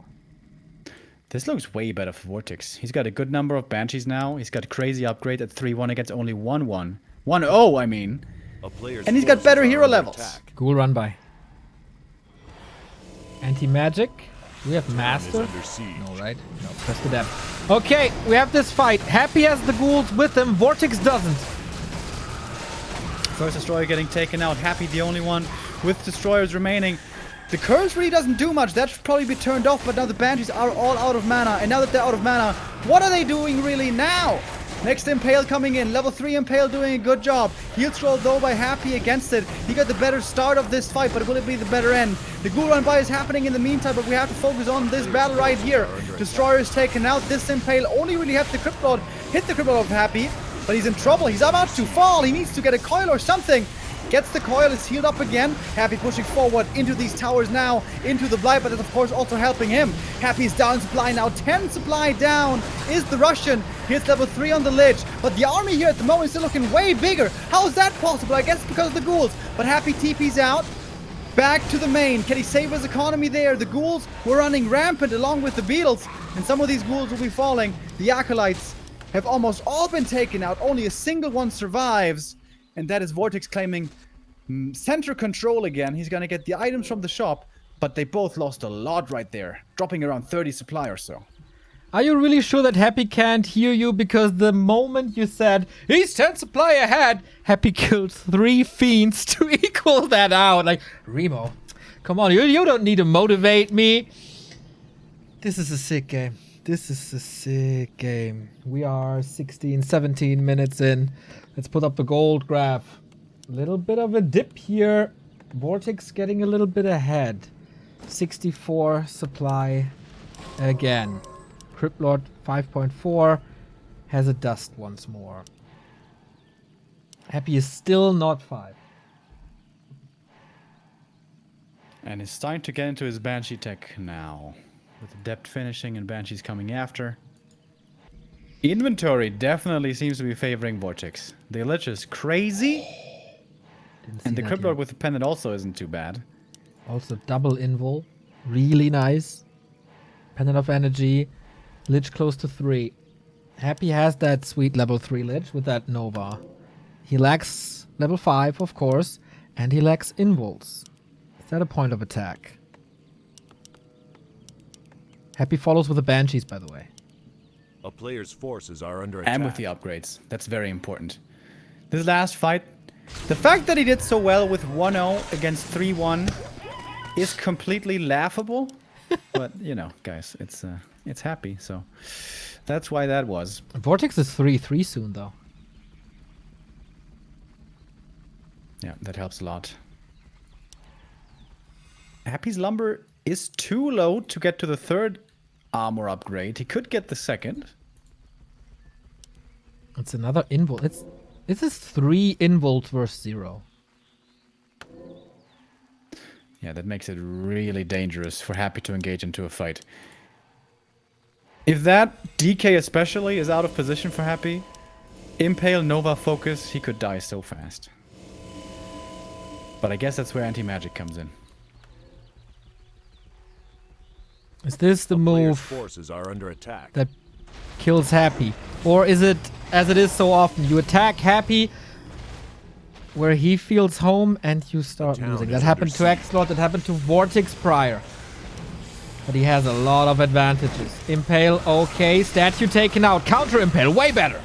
This looks way better for VortiX. He's got a good number of Banshees now. He's got a crazy upgrade at 3-1 against only 1-1. 1-0, I mean. A player's And he's got forces better are hero under levels. attack. Ghoul run by. Anti-magic. We have Town is master. under siege. No, right? No, press the depth. Okay, we have this fight. Happy has the ghouls with him. VortiX doesn't. First Destroyer getting taken out. Happy the only one with Destroyers remaining. The curse really doesn't do much. That should probably be turned off, but now the Banshees are all out of mana. And now that they're out of mana, what are they doing really now? Next Impale coming in. Level 3 Impale doing a good job. Heal scroll though by Happy against it. He got the better start of this fight, but will it be the better end? The Ghoul run by is happening in the meantime, but we have to focus on this battle right here. Destroyer is taken out. This Impale only really have the Crypt Lord hit the Crypt Lord of Happy, but he's in trouble. He's about to fall. He needs to get a coil or something. Gets the coil, is healed up again. Happy pushing forward into these towers now, into the Blight, but that's of course also helping him. Happy's down supply now, 10 supply down is the Russian. Here's level 3 on the Lich, but the army here at the moment is still looking way bigger. How is that possible? I guess it's because of the ghouls, but Happy TP's out. Back to the main. Can he save his economy there? The ghouls were running rampant along with the beetles, and some of these ghouls will be falling. The acolytes have almost all been taken out. Only a single one survives, and that is VortiX claiming center control again. He's gonna get the items from the shop, but they both lost a lot right there, dropping around 30 supply or so. Are you really sure that Happy can't hear you? Because the moment you said, he's 10 supply ahead, Happy killed 3 fiends to equal that out. Like, Remo, come on, you don't need to motivate me. This is a sick game. This is a sick game. We are 16, 17 minutes in. Let's put up the gold graph. A little bit of a dip here. VortiX getting a little bit ahead. 64 supply again. Crypt Lord 5.4 has a dust once more. Happy is still not 5. And it's starting to get into his Banshee tech now. With Adept finishing and Banshees coming after. Inventory definitely seems to be favoring VortiX. The Lich is crazy. And the Crypt Lord with the pendant also isn't too bad. Also double invul. Really nice. Pendant of energy. Lich close to 3. Happy has that sweet level 3 Lich with that Nova. He lacks level 5, of course, and he lacks invuls. Is that a point of attack? Happy follows with the Banshees, by the way. A player's forces are under attack. And with the upgrades. That's very important. This last fight, the fact that he did so well with 1-0 against 3-1 is completely laughable. But, you know, guys, it's Happy, so that's why that was. VortiX is 3-3 soon, though. Yeah, that helps a lot. Happy's lumber is too low to get to the 3rd armor upgrade. He could get the 2nd. It's another invul. This is 3 invuls versus 0. Yeah, that makes it really dangerous for Happy to engage into a fight. If that DK especially is out of position for Happy, Impale, Nova, Focus, he could die so fast. But I guess that's where anti-magic comes in. Is this the move Forces are under attack. that kills Happy? Or is it, as it is so often, you attack Happy where he feels home and you start losing? That happened to Esl, that happened to VortiX prior. But he has a lot of advantages. Impale, okay. Statue taken out. Counter Impale, way better.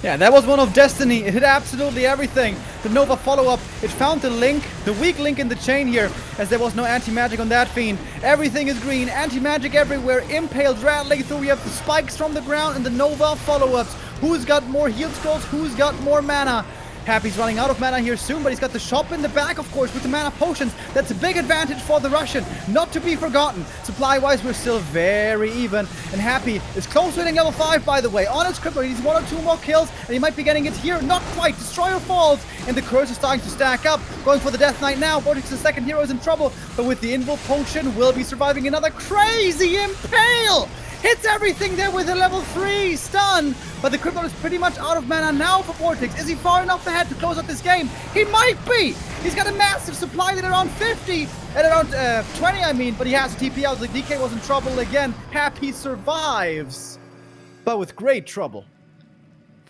Yeah, that was one of Destiny. It hit absolutely everything. The Nova follow-up, it found the link, the weak link in the chain here, as there was no anti-magic on that fiend. Everything is green, anti-magic everywhere, Impales rattling through. We have the spikes from the ground and the Nova follow-ups. Who's got more heal scrolls? Who's got more mana? Happy's running out of mana here soon, but he's got the shop in the back, of course, with the mana potions. That's a big advantage for the Russian, not to be forgotten. Supply-wise, we're still very even, and Happy is close to hitting level 5, by the way. On his Crypt Lord, he needs 1 or 2 more kills, and he might be getting it here. Not quite. Destroyer falls, and the curse is starting to stack up. Going for the Death Knight now. VortiX's second hero is in trouble, but with the Invul Potion, will be surviving another crazy Impale. Hits everything there with a level 3 stun. But the Crypt Lord is pretty much out of mana now for VortiX. Is he far enough ahead to close out this game? He might be. He's got a massive supply at around 50. At around 20, I mean. But he has to TP out. The DK was in trouble again. Happy survives. But with great trouble.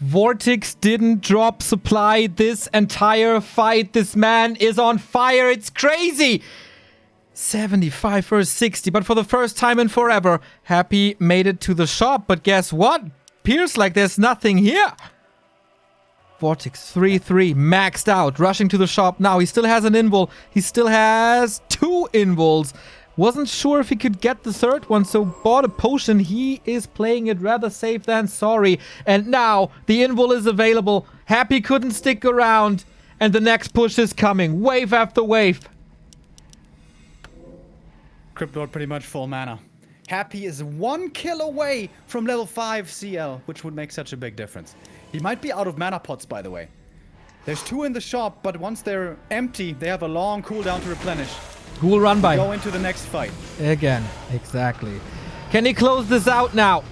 VortiX didn't drop supply this entire fight. This man is on fire. It's crazy. 75 versus 60, but for the first time in forever, Happy made it to the shop. But guess what? Appears like there's nothing here. VortiX 3-3, maxed out, rushing to the shop now. He still has an invul. He still has 2 invuls. Wasn't sure if he could get the 3rd one, so bought a potion. He is playing it rather safe than sorry. And now the invul is available. Happy couldn't stick around, and the next push is coming, wave after wave. Crypt Lord pretty much full mana. Happy is 1 kill away from level 5 CL, which would make such a big difference. He might be out of mana pots, by the way. There's 2 in the shop, but once they're empty, they have a long cooldown to replenish. Who will run by? Go into the next fight. Again, exactly. Can he close this out now?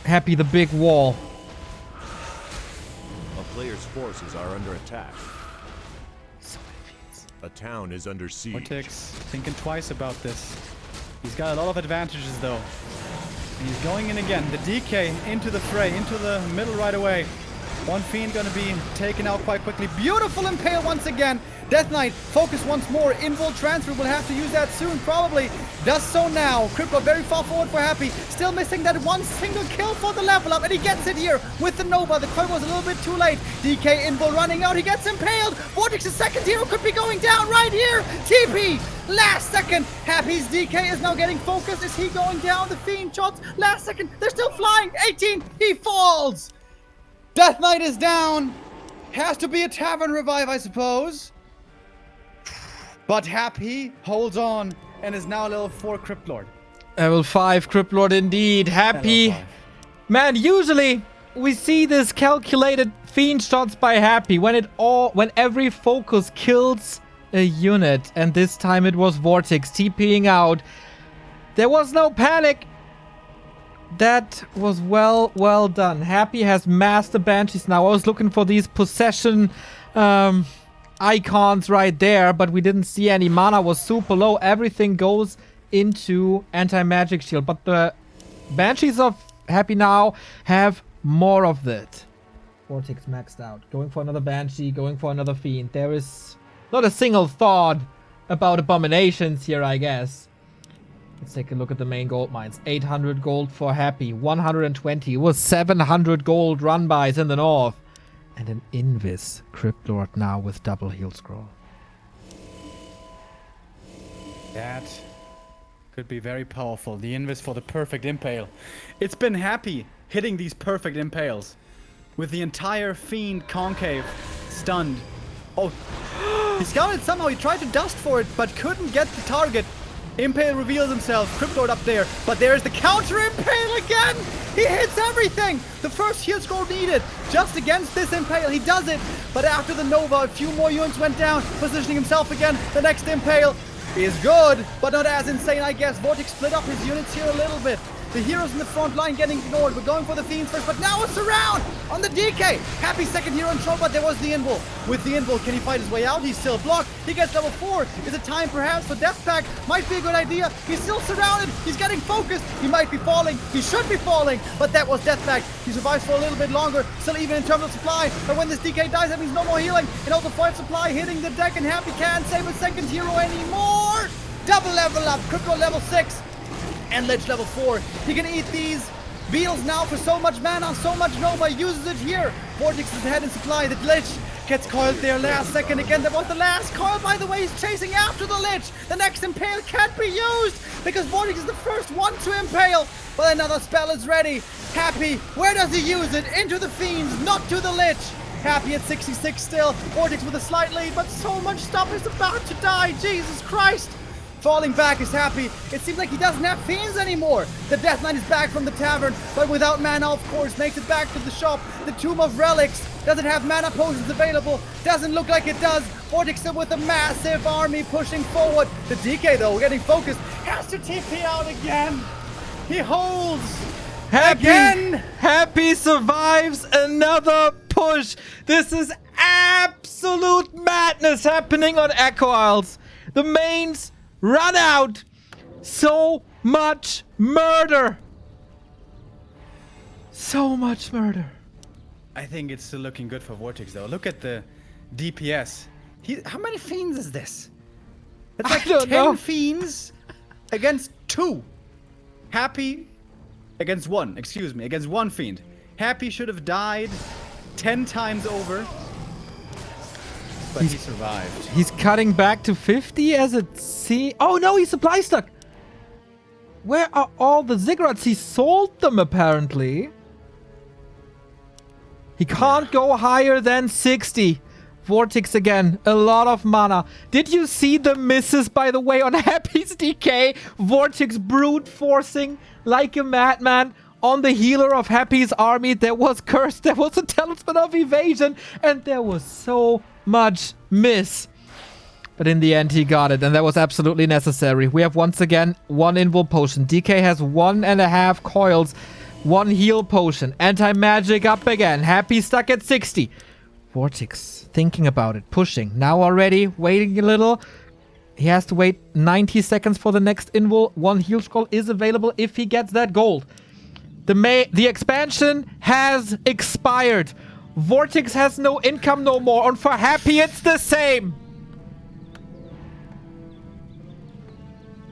Happy the big wall. A player's forces are under attack. So many fiends. A town is under siege. Vortex thinking twice about this. He's got a lot of advantages though. And he's going in again. The DK into the fray, into the middle right away. One fiend gonna be taken out quite quickly. Beautiful impale once again. Death Knight, focus once more. Invul transfer, will have to use that soon, probably. Does so now. Crypt Lord very far forward for Happy. Still missing that one single kill for the level up, and he gets it here with the Nova. The coil was a little bit too late. DK Invul running out, he gets impaled. Vortex's second hero could be going down right here. TP, last second. Happy's DK is now getting focused. Is he going down? The fiend shots, last second. They're still flying. 18, he falls. Death Knight is down. Has to be a tavern revive, I suppose. But Happy holds on and is now level 4 Crypt Lord. Level 5 Crypt Lord indeed. Happy. Man, usually we see this calculated fiend shots by Happy when every focus kills a unit, and this time it was VortiX TPing out. There was no panic. That was well done. Happy has master banshees now. I was looking for these possession icons right there, but we didn't see any. Mana was super low. Everything goes into anti-magic shield, but the banshees of Happy now have more of that. VortiX maxed out. Going for another banshee, going for another fiend. There is not a single thought about abominations here, I guess. Let's take a look at the main gold mines. 800 gold for Happy. 120. It was 700 gold run-bys in the north. And an Invis Crypt Lord now with double heal scroll. That could be very powerful. The Invis for the perfect impale. It's been Happy hitting these perfect impales. With the entire fiend concave stunned. Oh, he scouted somehow. He tried to dust for it, but couldn't get the target. Impale reveals himself. Crypt Lord up there. But there's the counter impale again. He hits everything. The first heal scroll needed just against this impale. He does it. But after the Nova, a few more units went down. Positioning himself again. The next impale is good, but not as insane, I guess. VortiX split up his units here a little bit. The heroes in the front line getting ignored. We're going for the fiends first, but now it's around on the DK. Happy second hero in control, but there was the Invul. With the Invul, can he fight his way out? He's still blocked. He gets level 4. Is it time perhaps for Death Pact? Might be a good idea. He's still surrounded. He's getting focused. He might be falling. He should be falling, but that was Death Pact. He survives for a little bit longer. Still even in terms of supply, but when this DK dies, that means no more healing. And also 5 supply hitting the deck, and Happy can't save a second hero anymore. Double level up. Crypt Lord level 6. And Lich level 4. He can eat these beetles now for so much mana, so much Nova. Uses it here. VortiX is ahead in supply. The Lich gets coiled there last second again. That was the last coil, by the way. He's chasing after the Lich. The next impale can't be used because VortiX is the first one to impale. But another spell is ready. Happy, where does he use it? Into the fiends, not to the Lich. Happy at 66 still. VortiX with a slight lead, but so much stuff is about to die. Jesus Christ. Falling back is Happy. It seems like he doesn't have fiends anymore. The Death Knight is back from the tavern, but without mana, of course, makes it back to the shop. The Tomb of Relics doesn't have mana potions available. Doesn't look like it does. VortiX still with a massive army pushing forward. The DK, though, getting focused, has to TP out again. He holds. Happy, again. Happy survives another push. This is absolute madness happening on Echo Isles. The mains run out. So much murder. So much murder. I think it's still looking good for VortiX, though. Look at the DPS. How many fiends is this? It's like 10 fiends against 2. Happy against 1. Excuse me, against 1 fiend. Happy should have died 10 times over. But he survived. He's cutting back to 50 as it seems. Oh no, he's supply stuck. Where are all the ziggurats? He sold them apparently. He can't go higher than 60. VortiX again, a lot of mana. Did you see the misses, by the way, on Happy's DK? VortiX brute forcing like a madman on the healer of Happy's army. There was Curse, there was a Talisman of Evasion, and there was so much miss. But in the end, he got it, and that was absolutely necessary. We have once again 1 invul potion. DK has 1.5 coils, 1 heal potion. Anti-magic up again. Happy stuck at 60. VortiX thinking about it, pushing. Now already waiting a little. He has to wait 90 seconds for the next invul. 1 heal scroll is available if he gets that gold. The expansion has expired. VortiX has no income no more, and for Happy it's the same.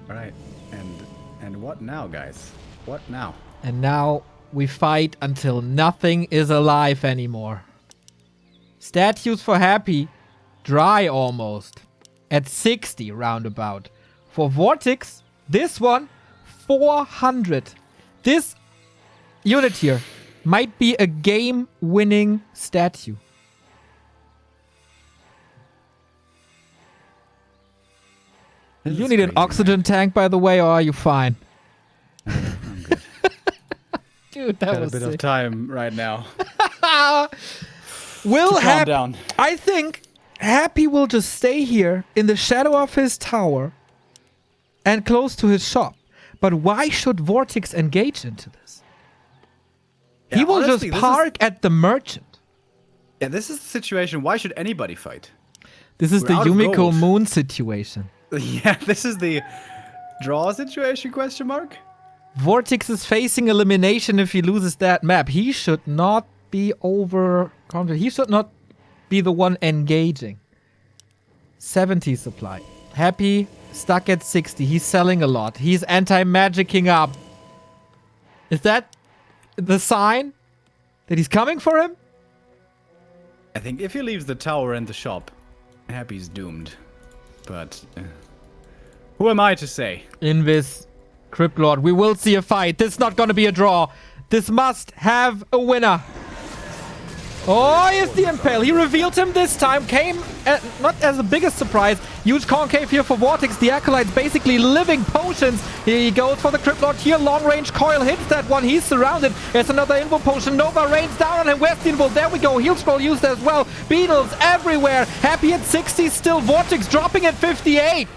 All right, and what now, guys? What now? And now we fight until nothing is alive anymore. Statues for Happy, dry almost, at 60 roundabout. For VortiX, this one, 400. This unit here might be a game-winning statue. You need an oxygen tank, by the way, or are you fine? I'm good. Dude, that Got was a bit sick. of time right now. Will Calm down. I think Happy will just stay here in the shadow of his tower and close to his shop. But why should VortiX engage into this? Yeah, He will honestly, just park at the merchant. Yeah, this is the situation. Why should anybody fight? This is We're the out of Yumiko gold. Moon situation. Yeah, this is the draw situation, question mark? VortiX is facing elimination if he loses that map. He should not be he should not be the one engaging. 70 supply. Happy stuck at 60. He's selling a lot. He's anti-magicking up. Is that the sign that he's coming for him? I think if he leaves the tower and the shop, Happy's doomed. But who am I to say? Invis, Crypt Lord, we will see a fight. This is not going to be a draw. This must have a winner. Oh, here's the Impale. He revealed him this time. Came not as the biggest surprise. Huge concave here for VortiX. The Acolyte's basically living potions. Here he goes for the Crypt Lord here. Long range coil hits that one. He's surrounded. There's another invul potion. Nova rains down on him. Where's the invul? There we go. Heal scroll used as well. Beetles everywhere. Happy at 60 still. VortiX dropping at 58.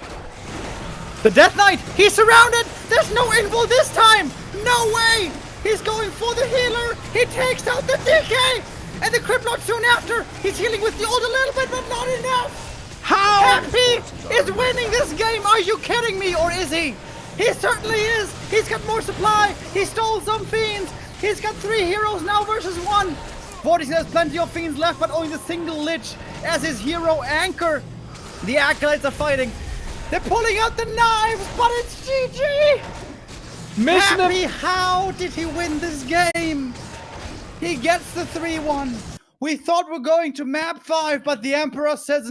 The Death Knight! He's surrounded! There's no invul this time! No way! He's going for the healer! He takes out the DK! And the Crypt Lord soon after! He's healing with the ult a little bit, but not enough! How? Happy is winning this game! Are you kidding me, or is he? He certainly is! He's got more supply! He stole some fiends! He's got 3 heroes now versus 1! VortiX has plenty of fiends left, but only the single Lich as his hero anchor. The Acolytes are fighting. They're pulling out the knives, but it's GG! Happy, how did he win this game? He gets the 3-1. We thought we're going to map 5, but the Emperor says